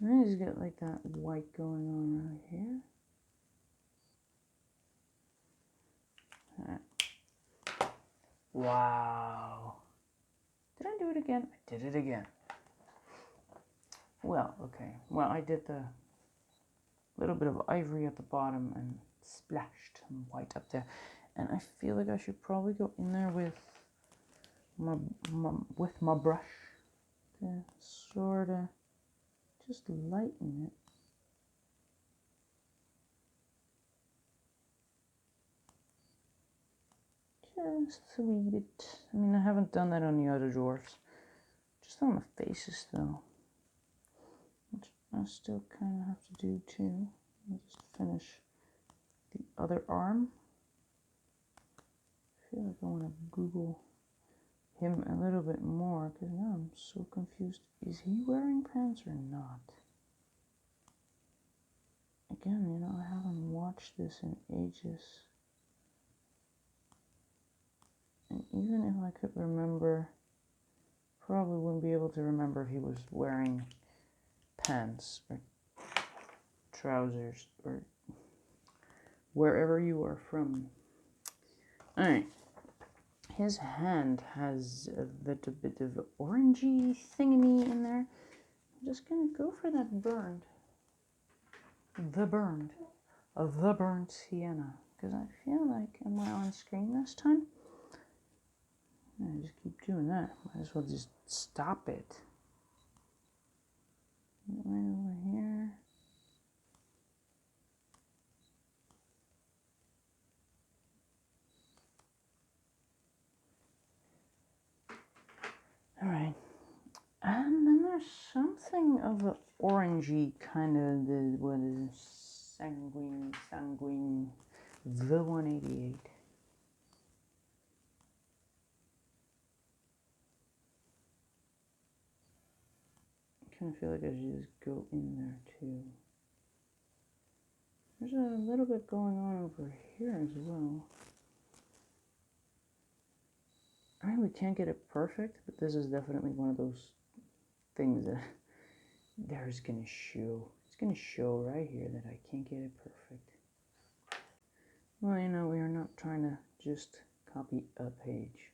And I just get like that white going on right here. Right. Wow. Did I do it again? I did it again. Well, okay. Well, I did the little bit of ivory at the bottom and splashed some white up there. And I feel like I should probably go in there with my brush to sort of just lighten it. Just a wee bit. I mean, I haven't done that on the other dwarfs. Just on the faces, though. Which I still kind of have to do, too. I'll just finish the other arm. I feel like I want to Google him a little bit more, because now I'm so confused. Is he wearing pants or not? Again, you know, I haven't watched this in ages. And even if I could remember, probably wouldn't be able to remember if he was wearing pants or trousers or wherever you are from. Alright. His hand has a little bit of orangey thingamy in there. I'm just going to go for that burned. The burnt sienna. Because I feel like, am I on screen this time? I just keep doing that. Might as well just stop it. Right over here. There's something of an orangey kind of, the, what is sanguine, the 188. I kind of feel like I should just go in there too. There's a little bit going on over here as well. I really can't get it perfect, but this is definitely one of those things that there's gonna show. It's gonna show right here that I can't get it perfect. Well, you know, we are not trying to just copy a page.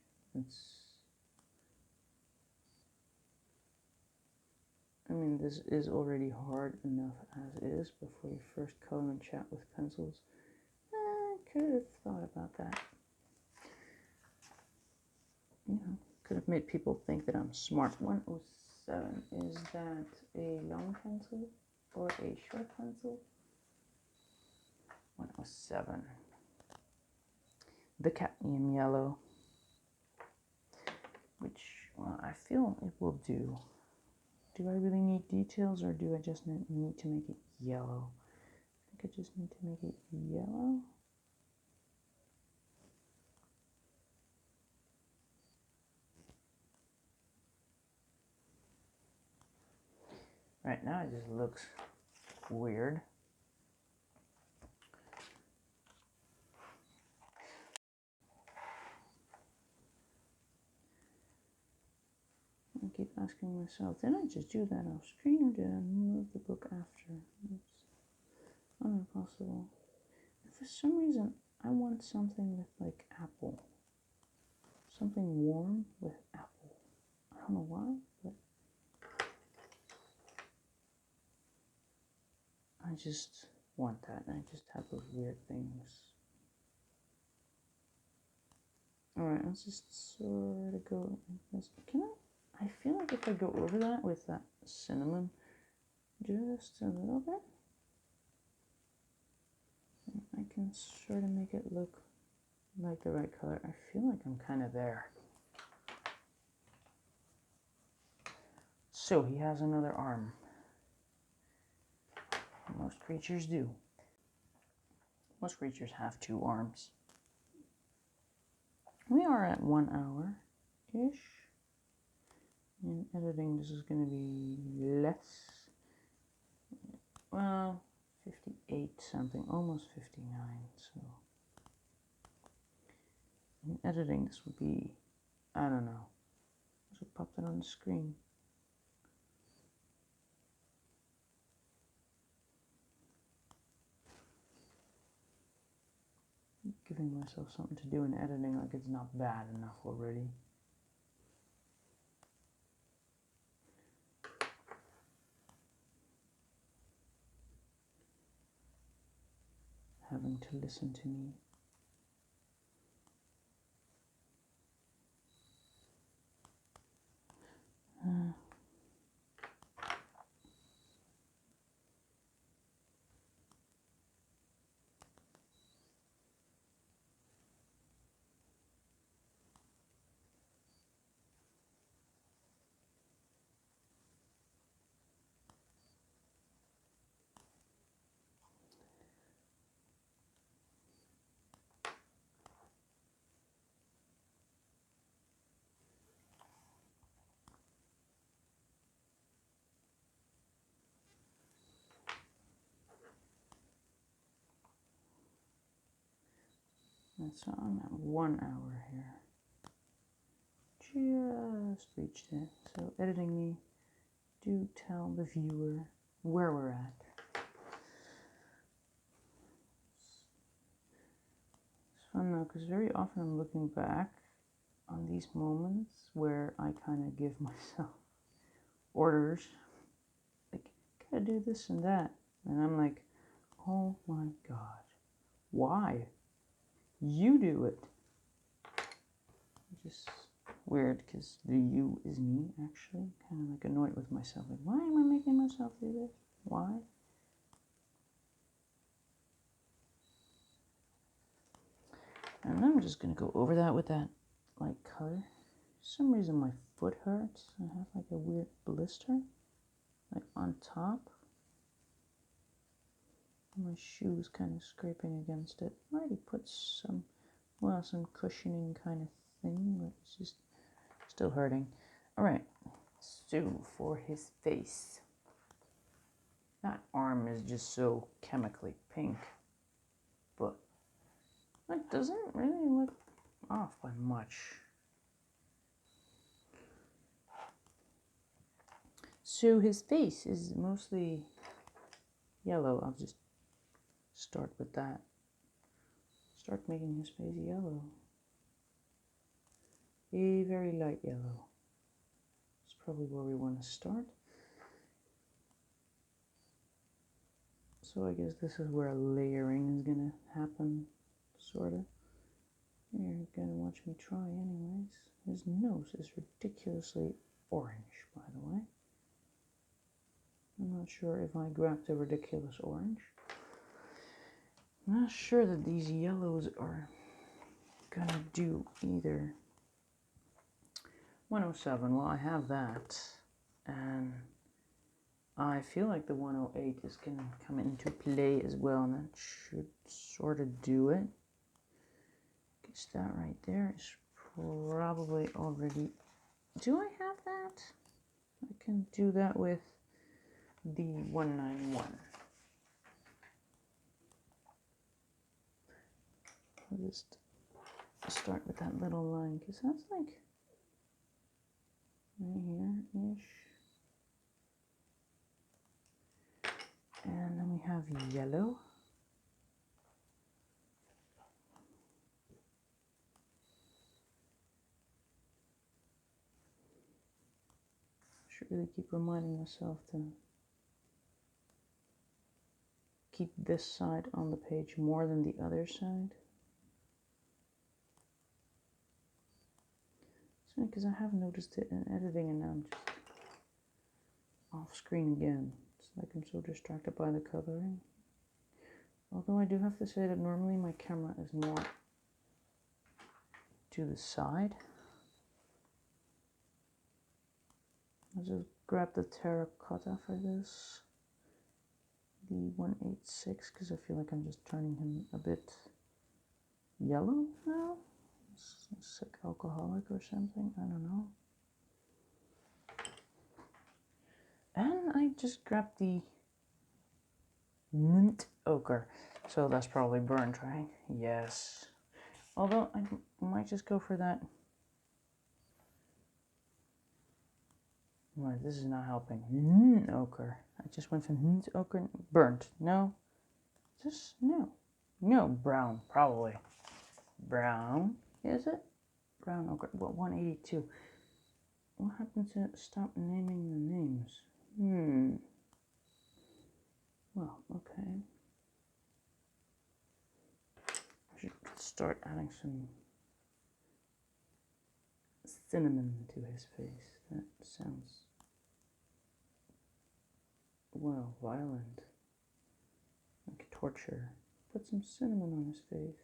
I mean, this is already hard enough as is before you first color and chat with pencils. I could have thought about that. You know, could have made people think that I'm smart. 107, is that a long pencil or a short pencil? 107. The Cadmium Yellow, which, well, I feel it will do. Do I really need details, or do I just need to make it yellow? I think I just need to make it yellow. Right now it just looks weird. I keep asking myself, did I just do that off screen, or did I move the book after? It's impossible. For some reason, I want something with like apple. Something warm with apple. I don't know why, but I just want that, and I just have those weird things. Alright, let's just sort of go like this. Can I feel like if I go over that with that cinnamon just a little bit, I can sort of make it look like the right color. I feel like I'm kind of there. So he has another arm. Most creatures do. Most creatures have 2 arms. We are at 1 hour-ish. In editing, this is going to be less. Well, 58 something, almost 59, so. In editing, this would be, I don't know. I should pop that on the screen. Giving myself something to do in editing, like it's not bad enough already. Having to listen to me. And so I'm at 1 hour here. Just reached it. So editing me, do tell the viewer where we're at. It's fun though, because very often I'm looking back on these moments where I kind of give myself orders, like, gotta do this and that, and I'm like, oh my god, why? You do it. Just weird, because the you is me, actually. Kind of like annoyed with myself, like, why am I making myself do this? Why? And I'm just gonna go over that with that light color. some reason my foot hurts. I have like a weird blister, like on top. My shoe is kind of scraping against it. I already put some, well, some cushioning kind of thing, but it's just still hurting. All right, so for his face. That arm is just so chemically pink, but it doesn't really look off by much. So his face is mostly yellow. I'll just start with that. Start making his face yellow. A very light yellow. That's probably where we want to start. So I guess this is where layering is going to happen, sort of. You're going to watch me try anyways. His nose is ridiculously orange, by the way. I'm not sure if I grabbed a ridiculous orange. I'm not sure that these yellows are going to do either. 107, well, I have that. And I feel like the 108 is going to come into play as well, and that should sort of do it. Guess that right there is probably already... Do I have that? I can do that with the 191. I'll just start with that little line, because that's like right here-ish. And then we have yellow. Should really keep reminding myself to keep this side on the page more than the other side. Because I have noticed it in editing and now I'm just off screen again. It's like I'm so distracted by the coloring. Although I do have to say that normally my camera is more to the side. I'll just grab the terracotta for this. The 186, because I feel like I'm just turning him a bit yellow now. Sick alcoholic or something, I don't know. And I just grabbed the mint ochre, so that's probably burnt, right? Yes. Although I might just go for that. Right, this is not helping. Ochre. I just went from mint ochre, burnt. No, just no, brown probably. Brown, is it? Brown ochre. What, 182? What happened to stop naming the names? Well, okay. I should start adding some cinnamon to his face. That sounds, well, violent. Like torture. Put some cinnamon on his face.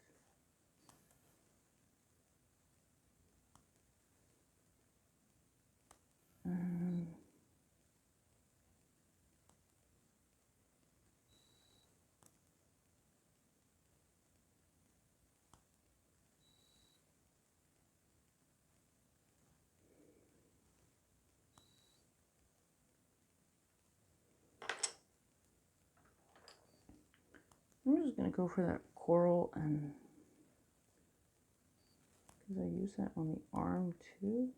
I'm just going to go for that coral, and because I use that on the arm too,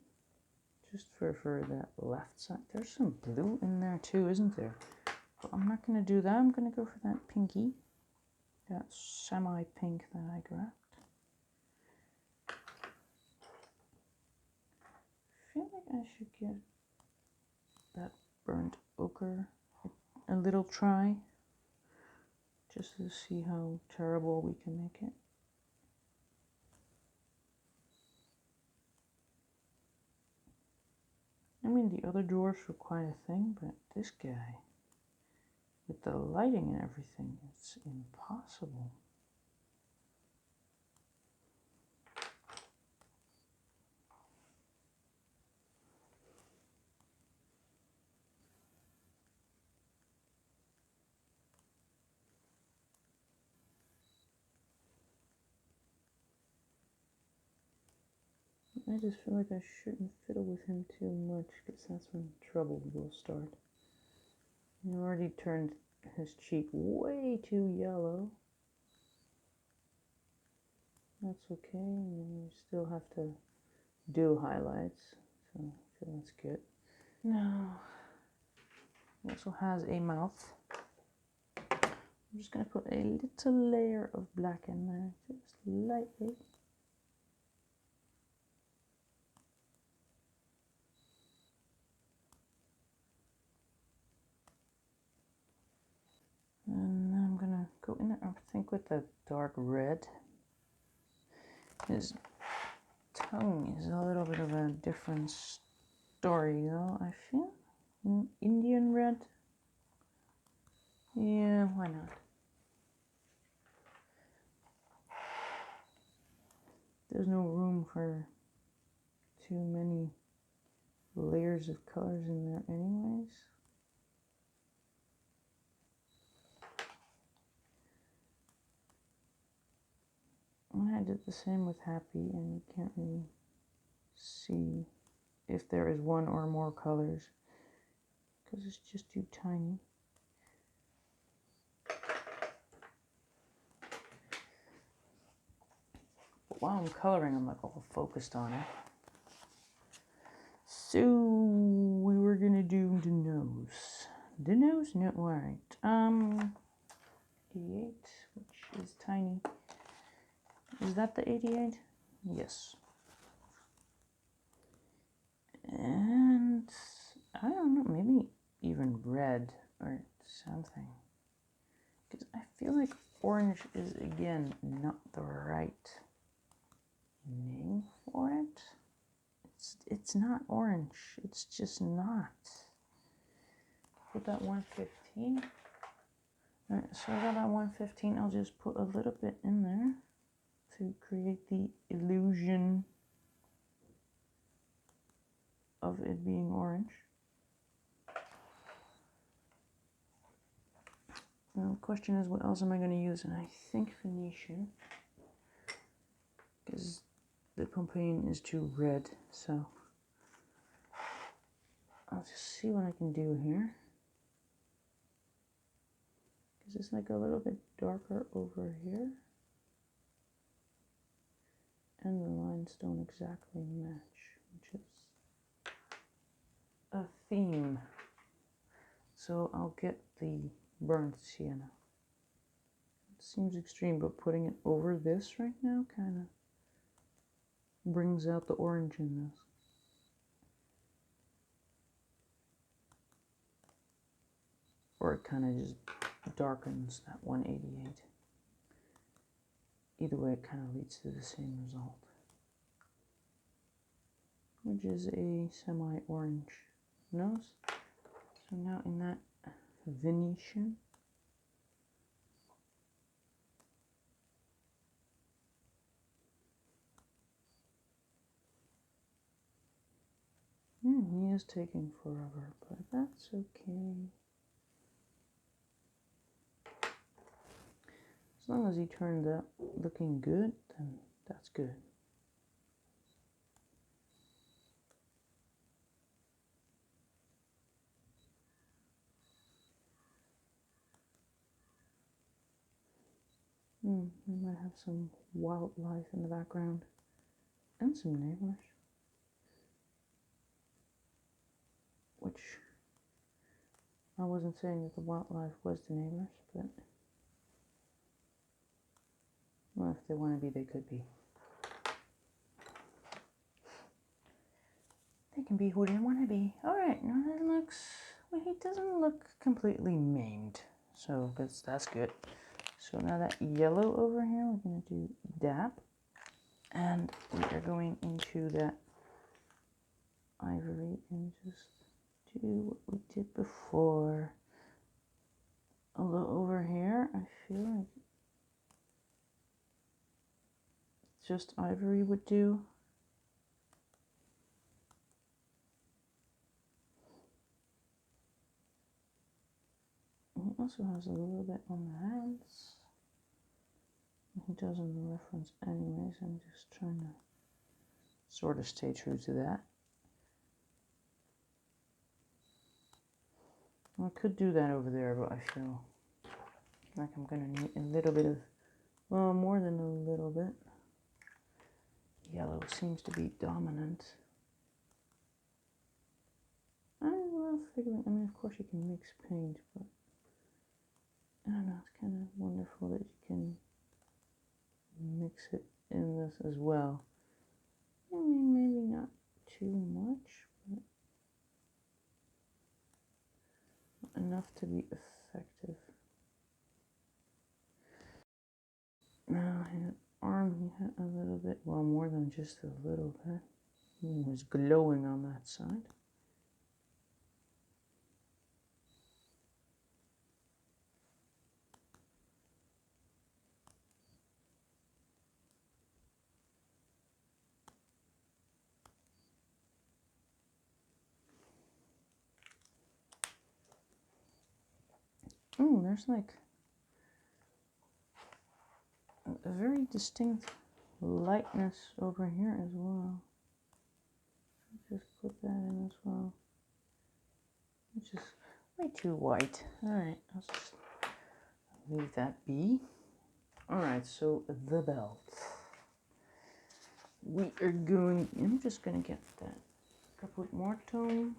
just for that left side. There's some blue in there too, isn't there? But I'm not going to do that. I'm going to go for that pinky, that semi-pink that I grabbed. I feel like I should give that burnt ochre a little try, just to see how terrible we can make it. I mean, the other dwarfs were quite a thing, but this guy, with the lighting and everything, it's impossible. I just feel like I shouldn't fiddle with him too much, because that's when trouble will start. I already turned his cheek way too yellow. That's okay, and you still have to do highlights, so I feel that's good. Now, he also has a mouth. I'm just going to put a little layer of black in there, just lightly. And then I'm going to go in there, I think, with the dark red. His tongue is a little bit of a different story, though, I feel. Indian red. Yeah, why not? There's no room for too many layers of colors in there anyways. And I did the same with Happy, and you can't really see if there is one or more colors because it's just too tiny. But while I'm coloring, I'm like all focused on it. So we were gonna do the nose. The nose? No, alright. 88, which is tiny. Is that the 88? Yes. And I don't know, maybe even red or something. Because I feel like orange is, again, not the right name for it. It's not orange. It's just not. Put that 115. Alright, so I got that 115. I'll just put a little bit in there to create the illusion of it being orange. Now the question is, what else am I going to use? And I think Venetian, because the Pompeian is too red, so I'll just see what I can do here. Because it's like a little bit darker over here. And the lines don't exactly match, which is a theme. So I'll get the burnt sienna. It seems extreme, but putting it over this right now kind of brings out the orange in this. Or it kind of just darkens that 188. Either way, it kind of leads to the same result, which is a semi-orange nose. So now in that Venetian, he is taking forever, but that's okay. As long as he turned out looking good, then that's good. We might have some wildlife in the background and some neighbors, which I wasn't saying that the wildlife was the neighbors, but well, if they want to be, they could be. They can be who they want to be. Alright, now that looks, well, he doesn't look completely maimed, so that's good. So now that yellow over here, we're going to do dap, and we are going into that ivory and just do what we did before. Although over here, I feel like just ivory would do. He also has a little bit on the hands. He does in the reference anyways. I'm just trying to sort of stay true to that. I could do that over there, but I feel like I'm gonna need a little bit of, well, more than a little bit. Yellow seems to be dominant. I mean, of course you can mix paint, but I don't know, it's kind of wonderful that you can mix it in this as well. I mean, maybe not too much, but enough to be effective. Now, his arm, he had a little bit, well, more than just a little bit. He was glowing on that side. Oh, there's like a very distinct lightness over here as well. Just put that in as well. Which is way too white. Alright, I'll just leave that be. Alright, so the belt. We are going, I'm just going to get that couple more tone.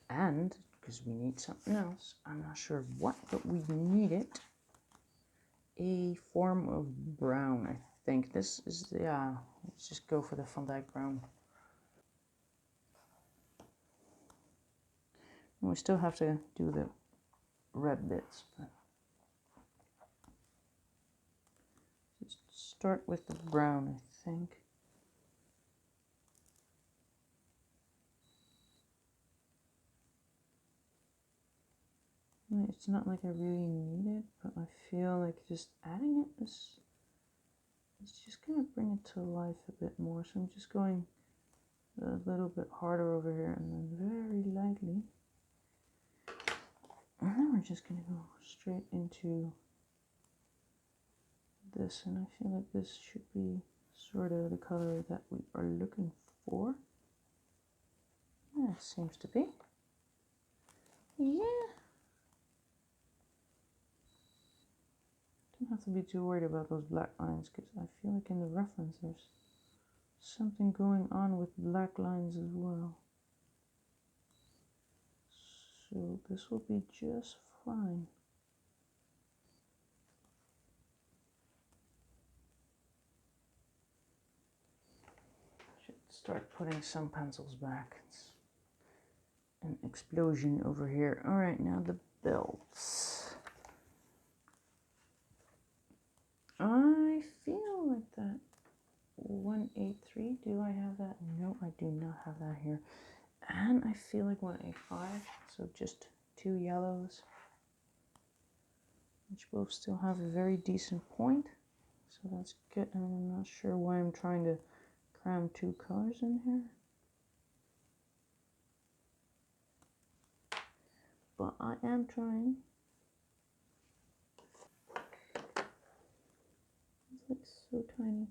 And, because we need something else, I'm not sure what, but we need it. A form of brown, I think. This is, yeah, let's just go for the Van Dyke brown. And we still have to do the red bits, but just start with the brown, I think. It's not like I really need it, but I feel like just adding it is just going to bring it to life a bit more. So I'm just going a little bit harder over here and then very lightly. And then we're just going to go straight into this. And I feel like this should be sort of the color that we are looking for. Yeah, it seems to be. Yeah. Don't have to be too worried about those black lines because I feel like in the reference there's something going on with black lines as well. So this will be just fine. Should start putting some pencils back. It's an explosion over here. All right, now the belts. I feel like that 183, do I have that? No, I do not have that here. And I feel like 185, so just 2 yellows, which both still have a very decent point. So that's good. And I'm not sure why I'm trying to cram 2 colors in here. But I am trying. It's like so tiny.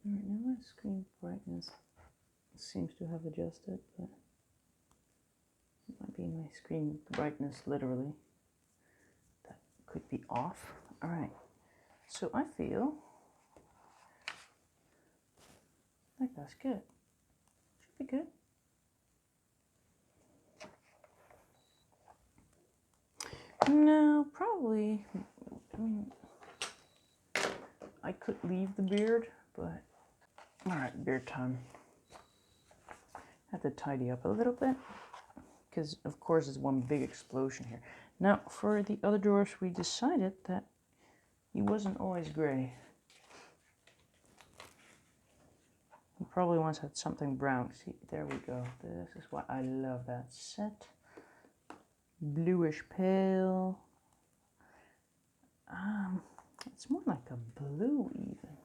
Alright, now my screen brightness seems to have adjusted, but it might be my screen brightness literally. That could be off. Alright, so I feel like that's good. Should be good. No, probably, I mean, I could leave the beard, but alright, beard time. Have to tidy up a little bit, because of course it's one big explosion here. Now, for the other dwarfs, we decided that he wasn't always gray. He probably once had something brown. See, there we go. This is why I love that set. Bluish pale. It's more like a blue even.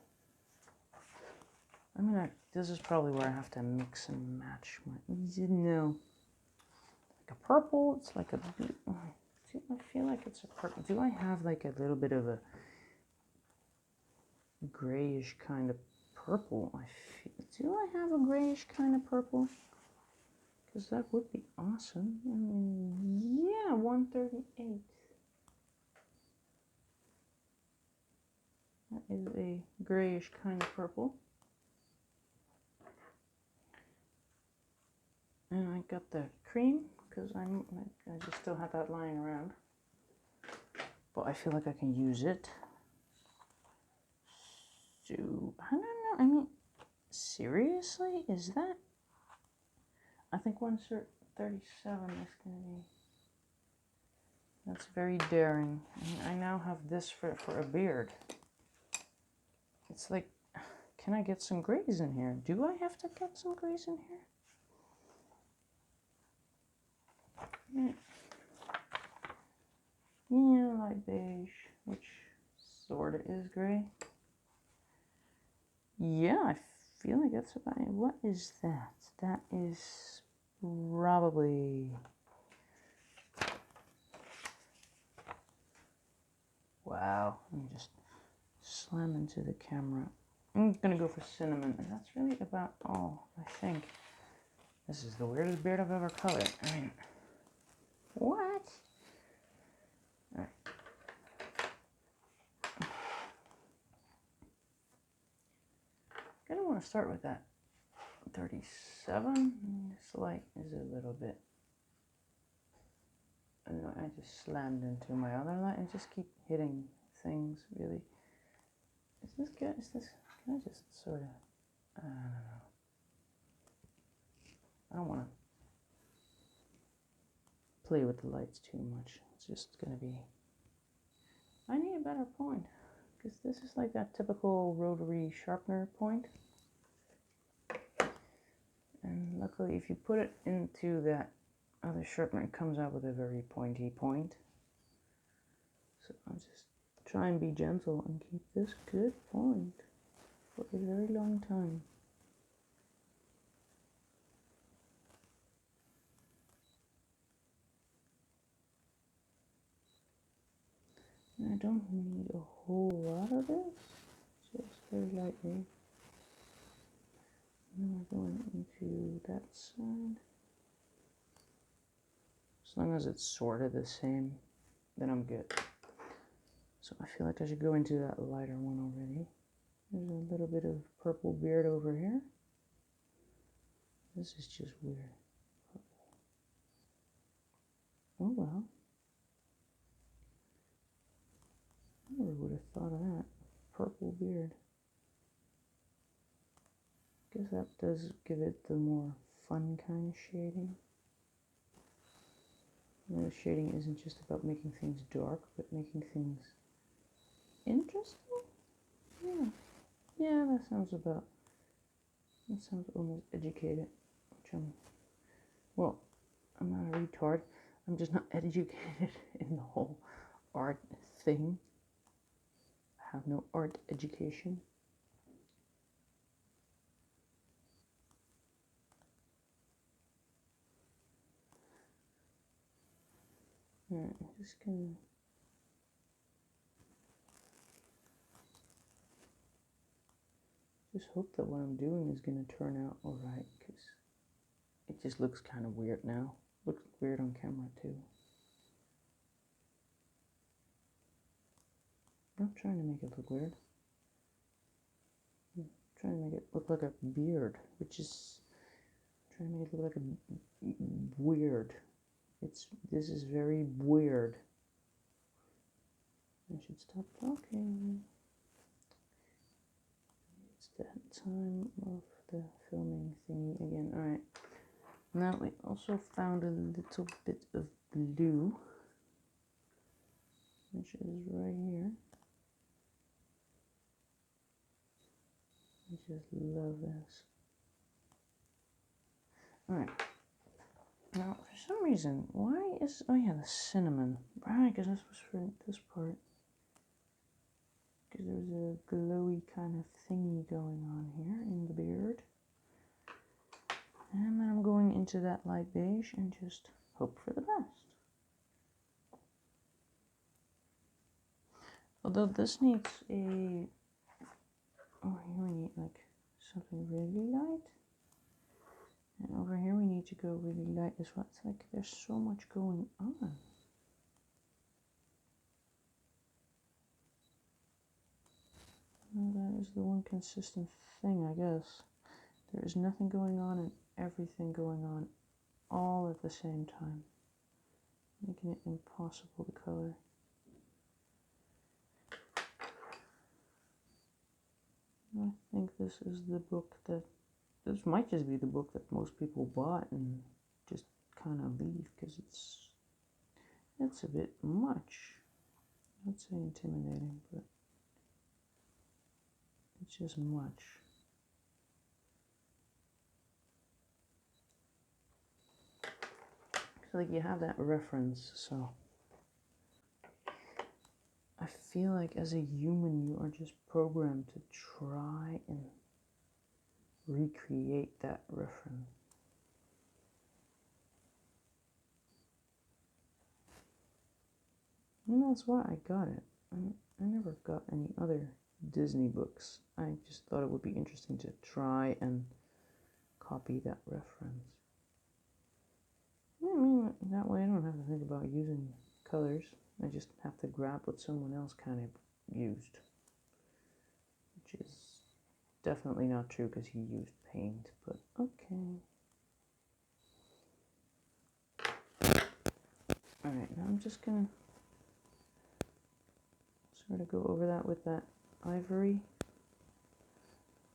I mean, this is probably where I have to mix and match my, no. Like a purple, it's like a blue. I feel like it's a purple. Do I have like a little bit of a grayish kind of purple? Do I have a grayish kind of purple? Because that would be awesome. I mean, yeah, 138. That is a grayish kind of purple. And I got the cream because I just still have that lying around. But I feel like I can use it. So, I don't know. I mean, seriously? Is that? I think 137 is going to be. That's very daring. I mean, I now have this for a beard. It's like, can I get some grays in here? Do I have to get some grays in here? Yeah, light beige, which sort of is gray. Yeah, I feel like that's about it. What is that? That is probably... Wow, let me just slam into the camera. I'm gonna go for cinnamon, and that's really about all, I think. This is the weirdest beard I've ever colored. I mean, what? Alright. I don't want to start with that 37. This light is a little bit... I just slammed into my other light and just keep hitting things, really. Is this good? Is this... Can I just sort of... I don't know. I don't want to play with the lights too much. It's just going to be... I need a better point, because this is like that typical rotary sharpener point. And luckily, if you put it into that other sharpener, it comes out with a very pointy point. So I'll just try and be gentle and keep this good point for a very long time. And I don't need a whole lot of this, just very lightly. And then we're going into that side. As long as it's sort of the same, then I'm good. So I feel like I should go into that lighter one already. There's a little bit of purple beard over here. This is just weird. Oh well. I never would have thought of that. Purple beard. Guess that does give it the more fun kind of shading. You know, shading isn't just about making things dark, but making things interesting? Yeah. Yeah, that sounds almost educated. Which well, I'm not a retard. I'm just not educated in the whole art thing. I have no art education. Alright, I'm just gonna... just hope that what I'm doing is gonna turn out alright, because it just looks kind of weird now. Looks weird on camera too. I'm not trying to make it look weird. I'm trying to make it look like a beard, which is... I'm trying to make it look like a weird. This is very weird. I should stop talking. It's that time of the filming thingy again. Alright. Now we also found a little bit of blue, which is right here. I just love this. Alright. Now, for some reason, why is... oh yeah, the cinnamon. Right, because this was for this part. because there's a glowy kind of thingy going on here in the beard. And then I'm going into that light beige and just hope for the best. Although this needs a, over here we need like something really light. And over here we need to go really light as well. It's like there's so much going on. Well, that is the one consistent thing, I guess. There is nothing going on and everything going on all at the same time, making it impossible to color. I think this is the book that, this might just be the book that most people bought and just kind of leave because it's a bit much. I'd say intimidating, but it's just much. So like you have that reference, so I feel like as a human you are just programmed to try and recreate that reference. And that's why I got it. I never got any other Disney books. I just thought it would be interesting to try and copy that reference. I mean, that way I don't have to think about using colors. I just have to grab what someone else kind of used. Which is definitely not true because he used paint, but okay. Alright, now I'm just gonna sort of go over that with that ivory. I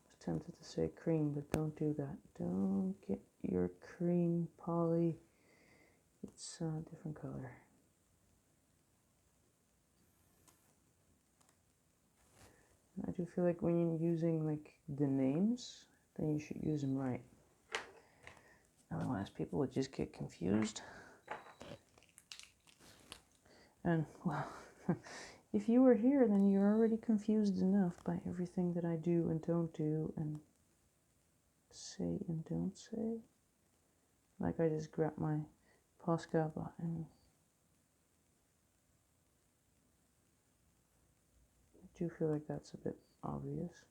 was tempted to say cream, but don't do that. Don't get your cream poly. It's a different color. I do feel like when you're using like the names, then you should use them right. Otherwise people would just get confused. And well, if you were here, then you're already confused enough by everything that I do and don't do and say and don't say. Like I just grabbed my Posca and I do feel like that's a bit obvious.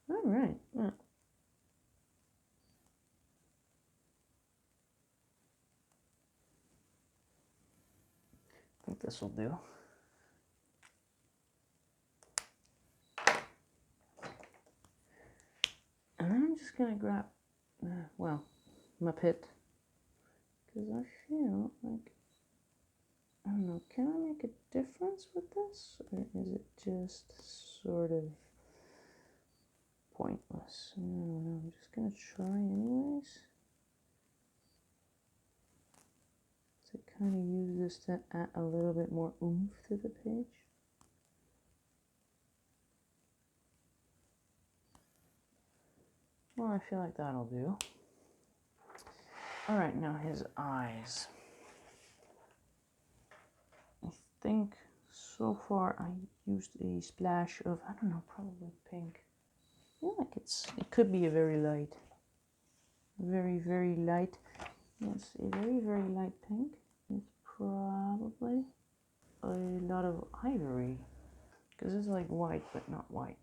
Alright. I think this will do. And then I'm just going to grab, well, my pit. Because I feel like, I don't know, can I make a difference with this? Or is it just sort of pointless? I don't know, I'm just going to try anyways. To kind of use this to add a little bit more oomph to the page. Well, I feel like that'll do. Alright, now his eyes. I think so far I used a splash of, I don't know, probably pink. I feel like it could be a very light, very light. Yes, a very light pink. It's probably a lot of ivory, because it's like white but not white.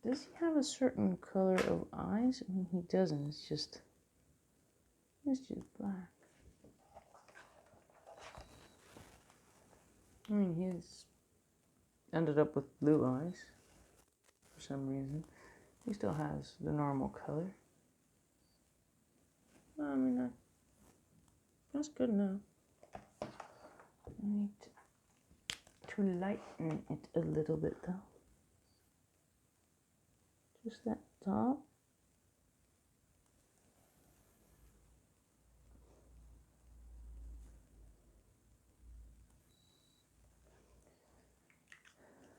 Does he have a certain color of eyes? I mean, he doesn't. It's just black. I mean, he's ended up with blue eyes for some reason. He still has the normal color. I mean, that's good enough. I need to lighten it a little bit though. Just that top.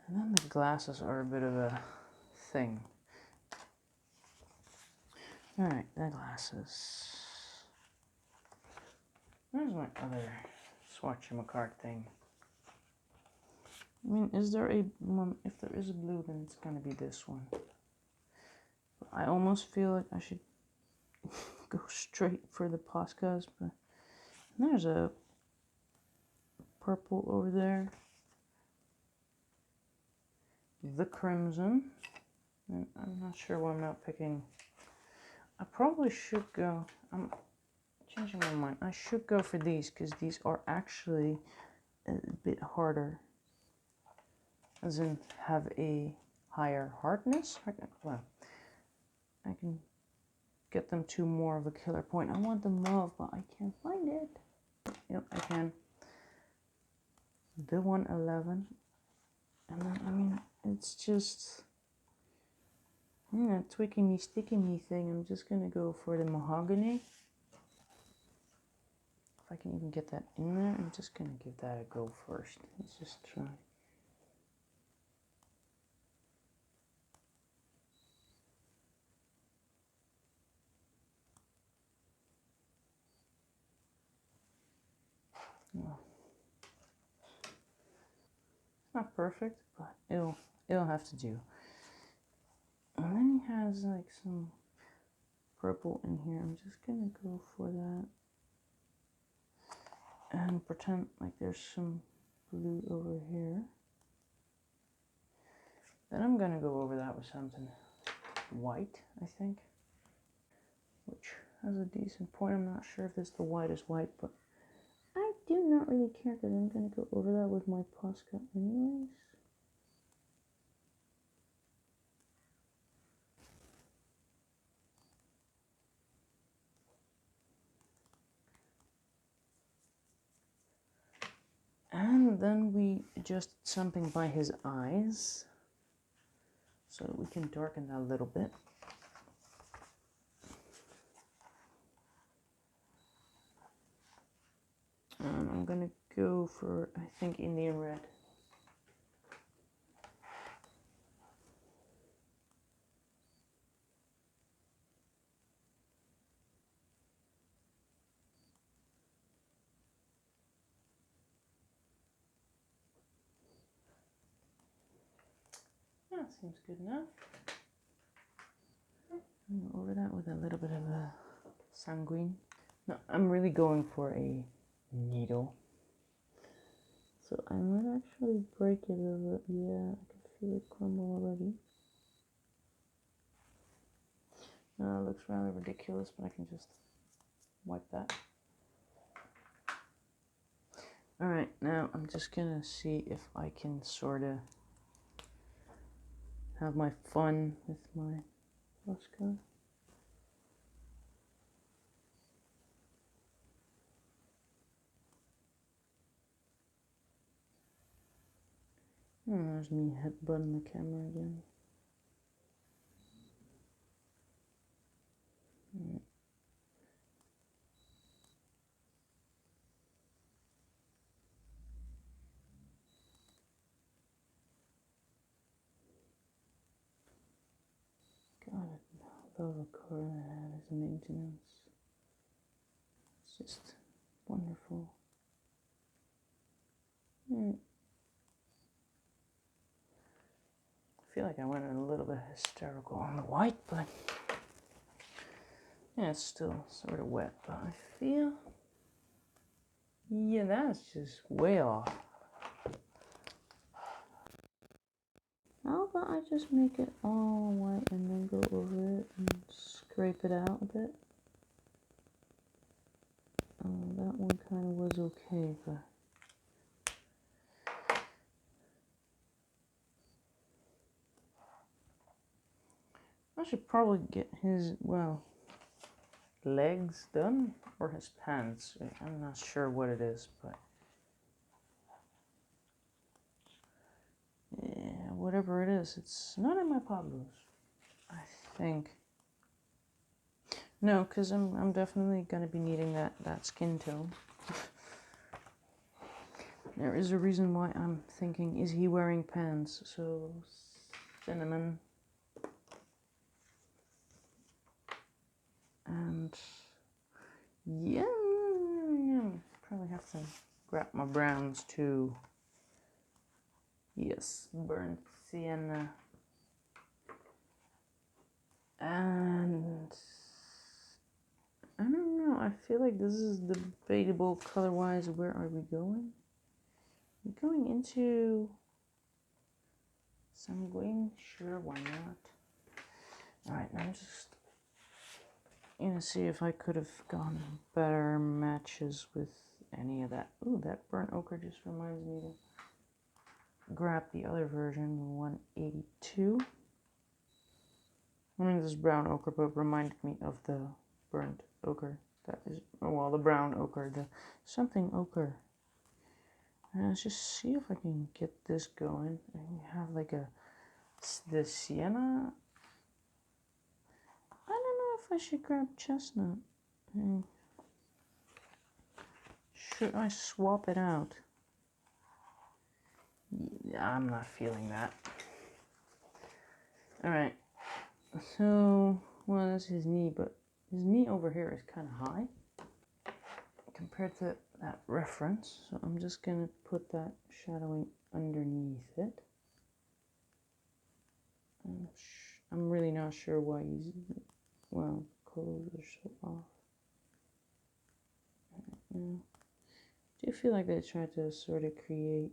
And then the glasses are a bit of a thing. Alright, the glasses. Where's my other swatch-em-a-cart thing? I mean, is there a one? If there is a blue, then it's gonna be this one. I almost feel like I should go straight for the Poscas, but there's a purple over there. The crimson. And I'm not sure why I'm not picking. I probably should go. I'm changing my mind. I should go for these because these are actually a bit harder. As in, have a higher hardness. Well, I can get them to more of a killer point. I want the mauve, but I can't find it. Yep, I can. The 111. And then, I mean, it's just, tweaking me, sticking me thing. I'm just gonna go for the mahogany. If I can even get that in there, I'm just gonna give that a go first. Let's just try. Well, it's not perfect, but it'll have to do. And then he has like some purple in here. I'm just gonna go for that and pretend like there's some blue over here. Then I'm gonna go over that with something white, I think, which has a decent point. I'm not sure if this the white is white, but I do not really care because I'm gonna go over that with my Posca anyways. And then we adjust something by his eyes so that we can darken that a little bit. And I'm gonna go for, I think, Indian red. That seems good enough. And over that with a little bit of a sanguine. No, I'm really going for a needle. So I might actually break it over. Yeah, I can feel it crumble already. It looks rather ridiculous, but I can just wipe that. Alright, now I'm just gonna see if I can sort of have my fun with my Posca. Oh, there's me headbutting the camera again. God, I love a car that has maintenance. It's just wonderful. I feel like I went a little bit hysterical on the white, but yeah, it's still sort of wet, but I feel, yeah, that's just way off. How about I just make it all white and then go over it and scrape it out a bit? That one kind of was okay, but I should probably get his, well, legs done or his pants. I'm not sure what it is, but yeah, whatever it is, it's not in my Pablos, I think. No, because I'm definitely going to be needing that skin tone. There is a reason why I'm thinking, is he wearing pants? So, cinnamon. And yeah, probably have to grab my browns too. Yes, burnt sienna. And I don't know, I feel like this is debatable color-wise. Where are we going? We're going into sanguine? Sure, why not? Alright, I'm just gonna see if I could have gone better matches with any of that. Ooh, that burnt ochre just reminds me to grab the other version, 182. I mean, this is brown ochre, but reminded me of the burnt ochre. That is, well, the brown ochre, the something ochre. And let's just see if I can get this going. And have like the sienna. I don't know if I should grab chestnut. Should I swap it out? Yeah, I'm not feeling that. Alright. So, well, that's his knee, but his knee over here is kind of high compared to that reference. So I'm just going to put that shadowing underneath it. I'm really not sure why he's, well, colors are so off. Now, do you feel like they tried to sort of create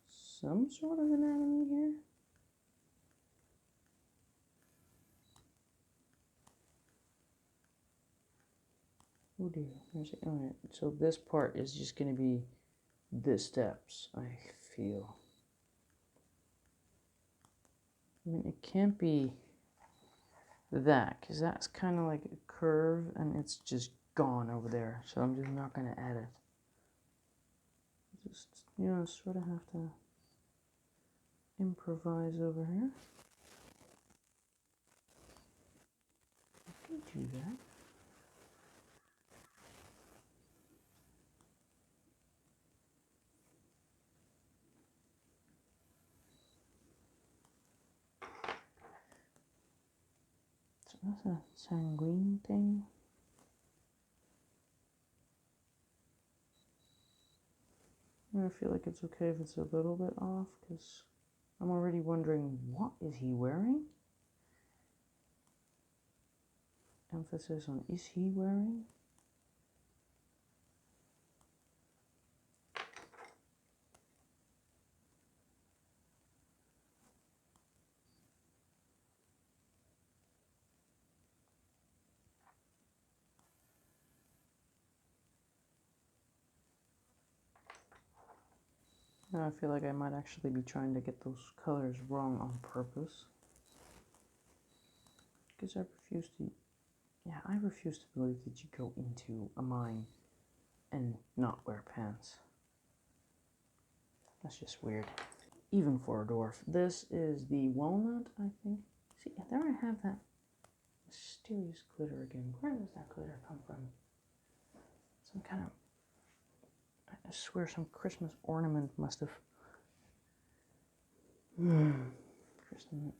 some sort of anatomy here? Oh dear, alright, so this part is just going to be the steps, I feel. I mean, it can't be that, because that's kind of like a curve, and it's just gone over there, so I'm just not going to add it. Just, you know, sort of have to improvise over here. I can do that. So that's a sanguine thing. I feel like it's okay if it's a little bit off, because I'm already wondering, what is he wearing? Emphasis on is he wearing? Now I feel like I might actually be trying to get those colors wrong on purpose. Because I refuse to believe that you go into a mine and not wear pants. That's just weird. Even for a dwarf. This is the walnut, I think. See, there I have that mysterious glitter again. Where does that glitter come from? Some kind of, I swear some Christmas ornament must have.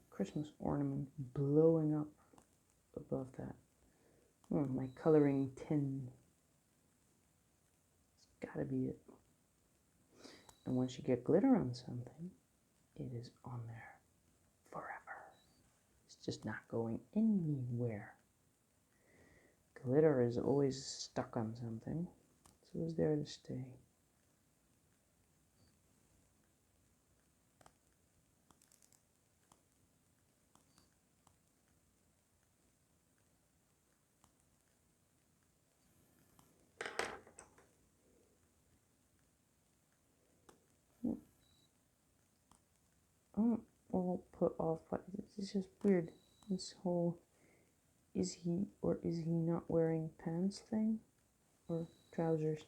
Christmas ornament blowing up above that. My coloring tin. It's gotta be it. And once you get glitter on something, it is on there forever. It's just not going anywhere. Glitter is always stuck on something, so it's there to stay. I'm all put off by it's just weird. This whole is he or is he not wearing pants thing? Or trousers?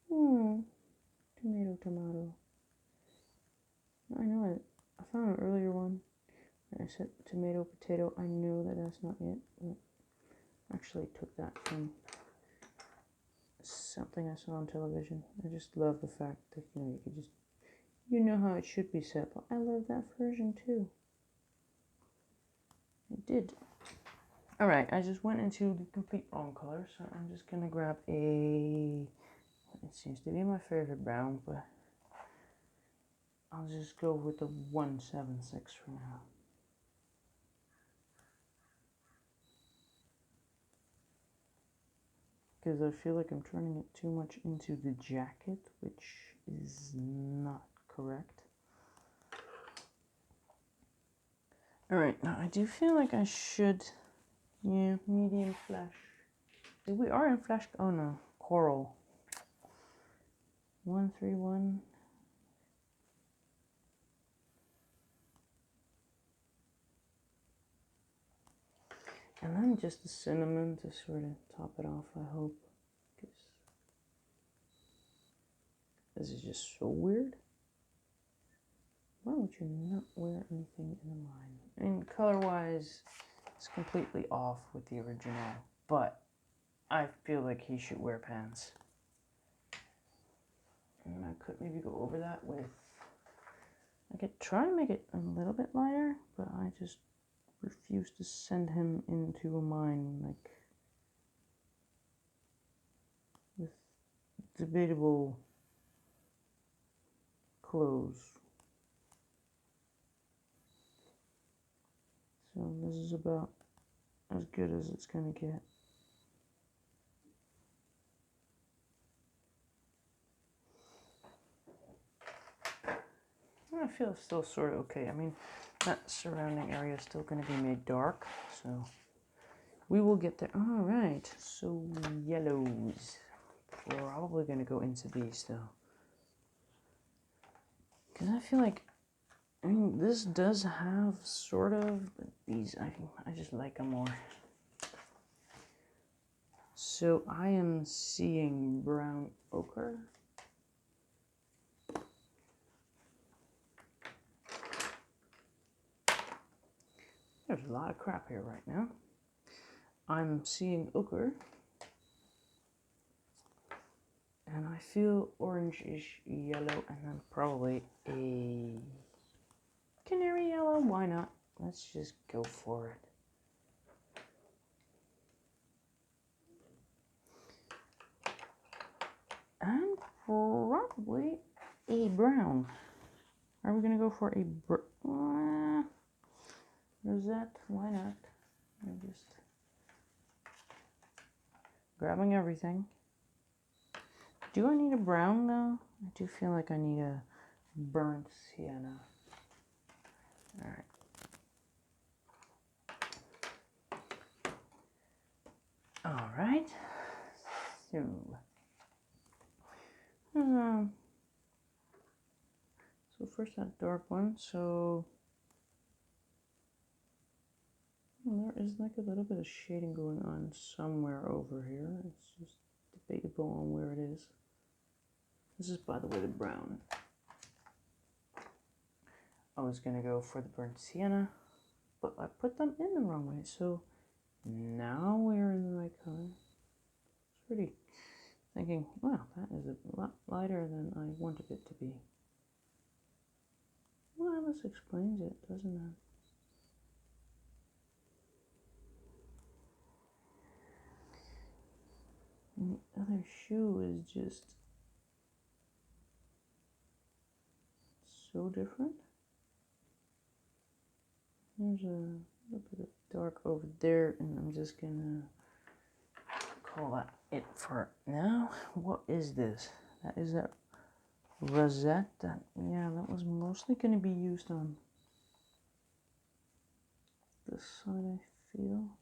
Tomato, tomato. I know it. I found an earlier one. I said tomato, potato. I know that that's not it. But I actually took that from something I saw on television. I just love the fact that, you know, you know how it should be said. But I love that version too. did. All right, I just went into the complete wrong color, so I'm just gonna grab a, it seems to be my favorite brown, but I'll just go with the 176 for now. Because I feel like I'm turning it too much into the jacket, which is not correct. Alright, now I do feel like I should, yeah, medium flash. We are in flash, oh no, coral. 131. And then just the cinnamon to sort of top it off, I hope. Because this is just so weird. Why would you not wear anything in a line? I mean, color-wise, it's completely off with the original, but I feel like he should wear pants. And I could maybe go over that with, I could try and make it a little bit lighter, but I just refuse to send him into a mine, like, with debatable clothes. So this is about as good as it's gonna get. I feel it's still sort of okay. I mean, that surrounding area is still going to be made dark, so we will get there. All right, so yellows. We're probably going to go into these, though. Because I feel like, I mean, this does have sort of, but these, I just like them more. So I am seeing brown ochre. There's a lot of crap here right now. I'm seeing ochre. And I feel orange-ish yellow, and then probably a canary yellow. Why not? Let's just go for it. And probably a brown. Are we gonna go for a rosette? Why not? I'm just grabbing everything. Do I need a brown though? I do feel like I need a burnt sienna. All right. All right. So first that dark one. So there is like a little bit of shading going on somewhere over here. It's just debatable on where it is. This is, by the way, the brown. I was gonna go for the burnt sienna, but I put them in the wrong way. So now we're in the right color. It's pretty thinking, wow, that is a lot lighter than I wanted it to be. Well, this explains it, doesn't it? And the other shoe is just so different. There's a little bit of dark over there, and I'm just gonna call that it for now. What is this? That is that rosette. That, yeah, that was mostly gonna be used on this side, I feel.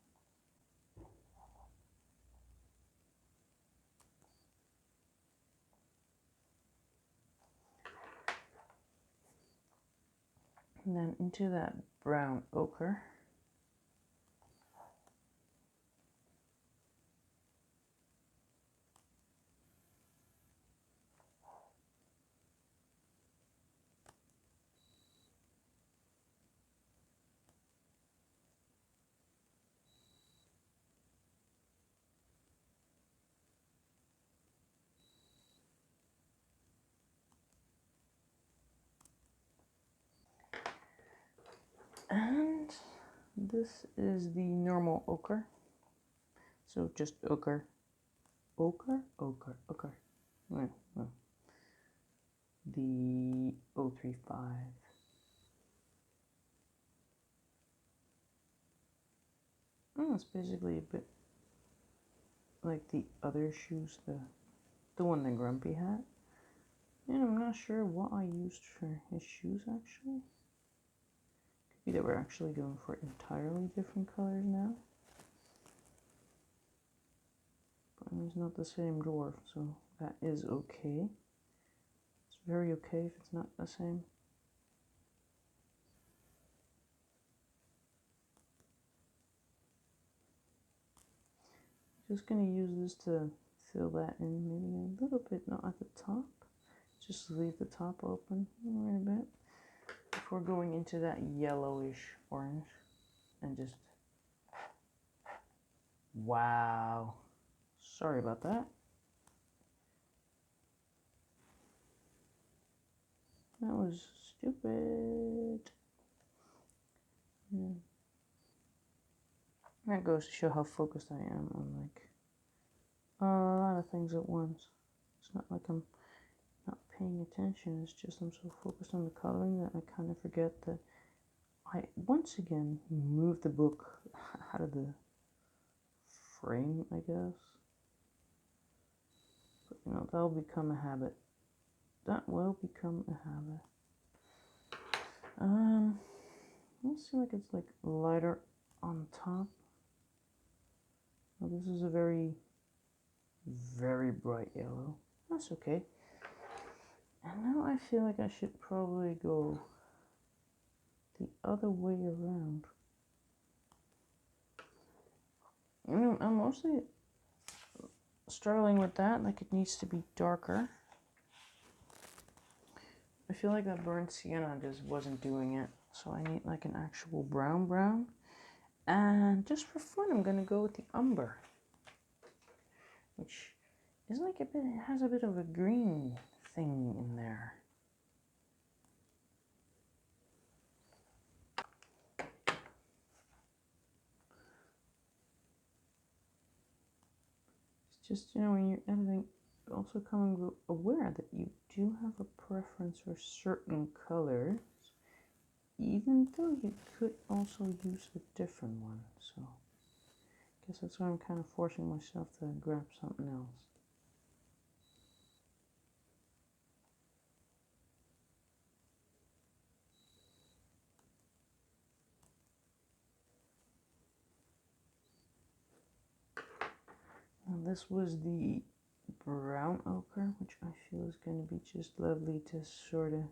And then into that brown ochre. And This is the normal ochre. So just ochre. Ochre? Ochre. Ochre. Well, the 035. It's basically a bit like the other shoes, the one that Grumpy had. And I'm not sure what I used for his shoes actually. Could be that we're actually going for entirely different colors now. But I mean, it's not the same dwarf, so that is okay. It's very okay if it's not the same. Just gonna use this to fill that in maybe a little bit, not at the top. Just leave the top open a bit before going into that yellowish orange and just, wow. Sorry about that. That was stupid. Yeah. That goes to show how focused I am on like a lot of things at once. It's not like I'm not paying attention, it's just I'm so focused on the coloring that I kind of forget that I once again moved the book out of the frame, I guess. But you know, that'll become a habit. That will become a habit. Let's see, like it's like lighter on top. Well, this is a very, very bright yellow. That's okay. And now I feel like I should probably go the other way around. You know, I'm mostly struggling with that, like it needs to be darker. I feel like that burnt sienna just wasn't doing it, so I need like an actual brown. And just for fun, I'm gonna go with the umber, which is like a bit, it has a bit of a green thing in there. It's just, you know, when you're editing, also becoming aware that you do have a preference for certain colors, even though you could also use a different one. So I guess that's why I'm kind of forcing myself to grab something else. Now this was the brown ochre, which I feel is going to be just lovely to sort of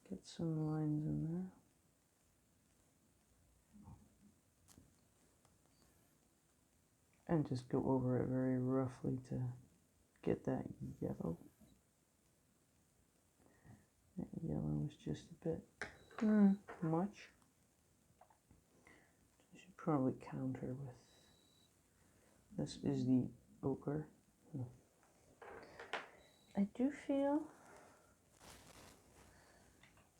get some lines in there. And just go over it very roughly to get that yellow. That yellow is just a bit much. I should probably counter with, this is the ochre. I do feel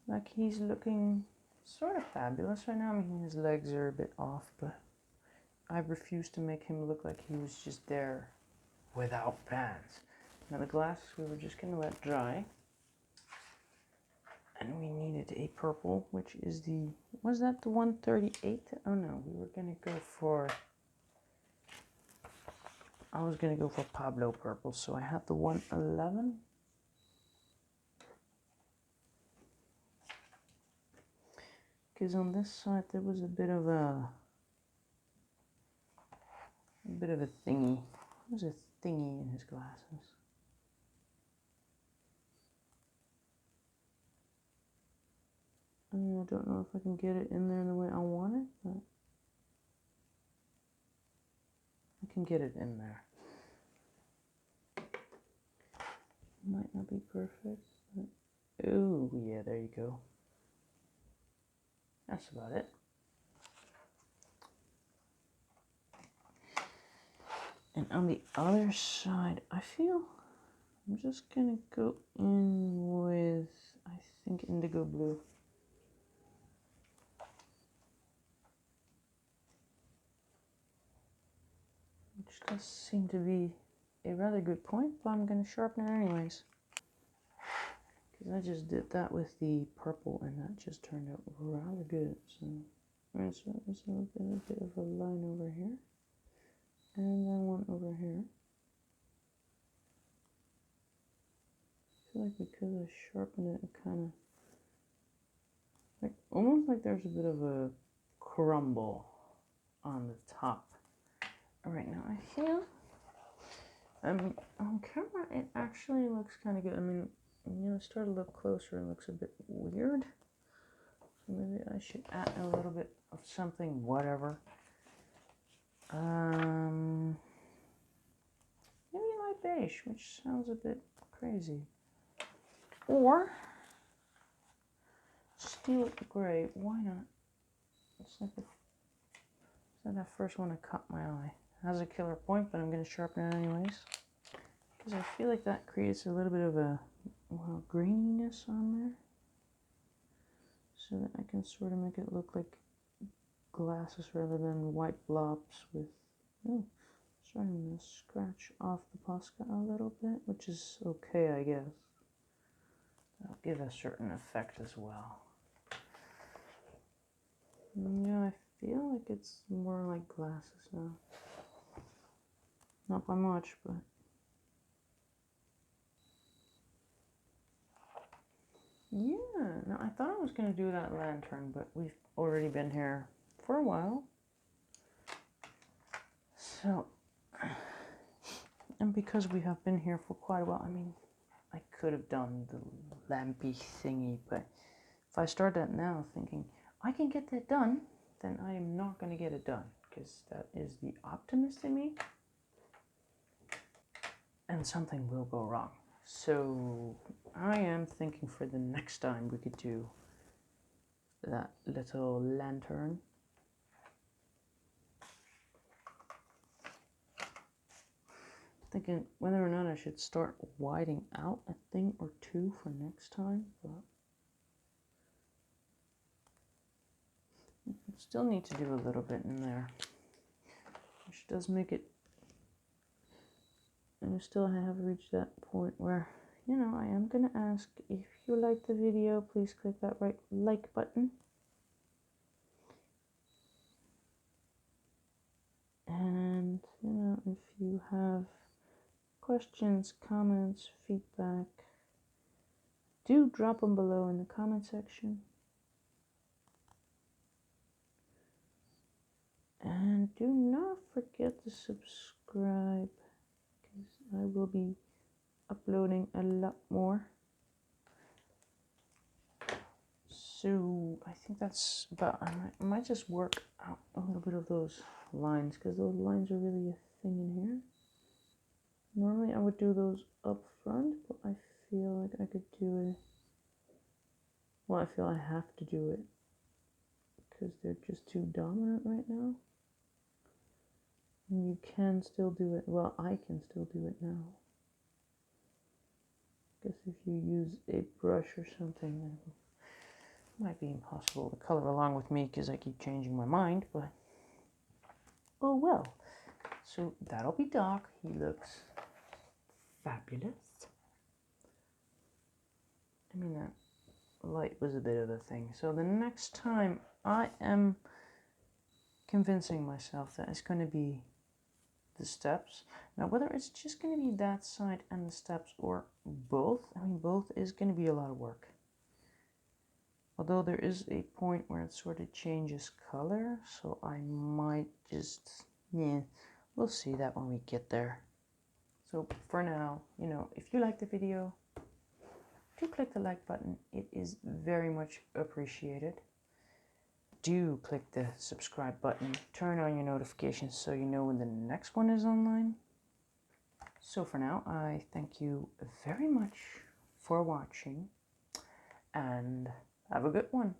like he's looking sort of fabulous right now. I mean, his legs are a bit off, but I refuse to make him look like he was just there without pants. Now the glasses we were just gonna let dry. And we needed a purple, which is the, was that the 138? Oh no, we were gonna go for, I was gonna go for Pablo purple, so I had the 111. Because on this side there was a bit of a thingy. There was a thingy in his glasses. I don't know if I can get it in there the way I want it, but I can get it in there. Might not be perfect, but oh yeah, there you go. That's about it. And on the other side, I feel I'm just gonna go in with, I think, Indigo Blue. Does seem to be a rather good point, but I'm going to sharpen it anyways. Because I just did that with the purple and that just turned out rather good. So I'm going to start this a bit of a line over here. And then one over here. I feel like because I sharpen it, it kind of, like, almost like there's a bit of a crumble on the top. Right now, I feel, on camera, it actually looks kind of good. I mean, you know, start to look closer, it looks a bit weird. So maybe I should add a little bit of something, whatever. Maybe light beige, which sounds a bit crazy. Or steel gray, why not? It's like that first one that caught my eye. It has a killer point, but I'm going to sharpen it anyways. Because I feel like that creates a little bit of a, well, graininess on there. So that I can sort of make it look like glasses rather than white blobs with, starting to scratch off the Posca a little bit, which is okay, I guess. That'll give a certain effect as well. Yeah, I feel like it's more like glasses now. Not by much, but... yeah, now I thought I was going to do that lantern, but we've already been here for a while. So, and because we have been here for quite a while, I mean, I could have done the lampy thingy, but if I start that now thinking, I can get that done, then I am not going to get it done, because that is the optimist in me, and something will go wrong. So I am thinking for the next time we could do that little lantern. Thinking whether or not I should start whiting out a thing or two for next time, but I still need to do a little bit in there, which does make it, and I still have reached that point where, you know, I am going to ask, if you like the video, please click that right like button. And, you know, if you have questions, comments, feedback, do drop them below in the comment section. And do not forget to subscribe, because I will be uploading a lot more. So I think that's about, I might just work out a little bit of those lines, because those lines are really a thing in here. Normally I would do those up front, but I feel like I could do it, well, I feel I have to do it because they're just too dominant right now. And you can still do it, well, I can still do it now. I guess if you use a brush or something, then it might be impossible to color along with me because I keep changing my mind, but oh well. So that'll be Doc. He looks fabulous. I mean, that light was a bit of a thing. So the next time I am convincing myself that it's going to be the steps. Now, whether it's just going to be that side and the steps or both, I mean, both is going to be a lot of work. Although there is a point where it sort of changes color, so I might just, yeah, we'll see that when we get there. So for now, you know, if you like the video, do click the like button. It is very much appreciated. Do click the subscribe button. Turn on your notifications so you know when the next one is online. So for now, I thank you very much for watching and have a good one.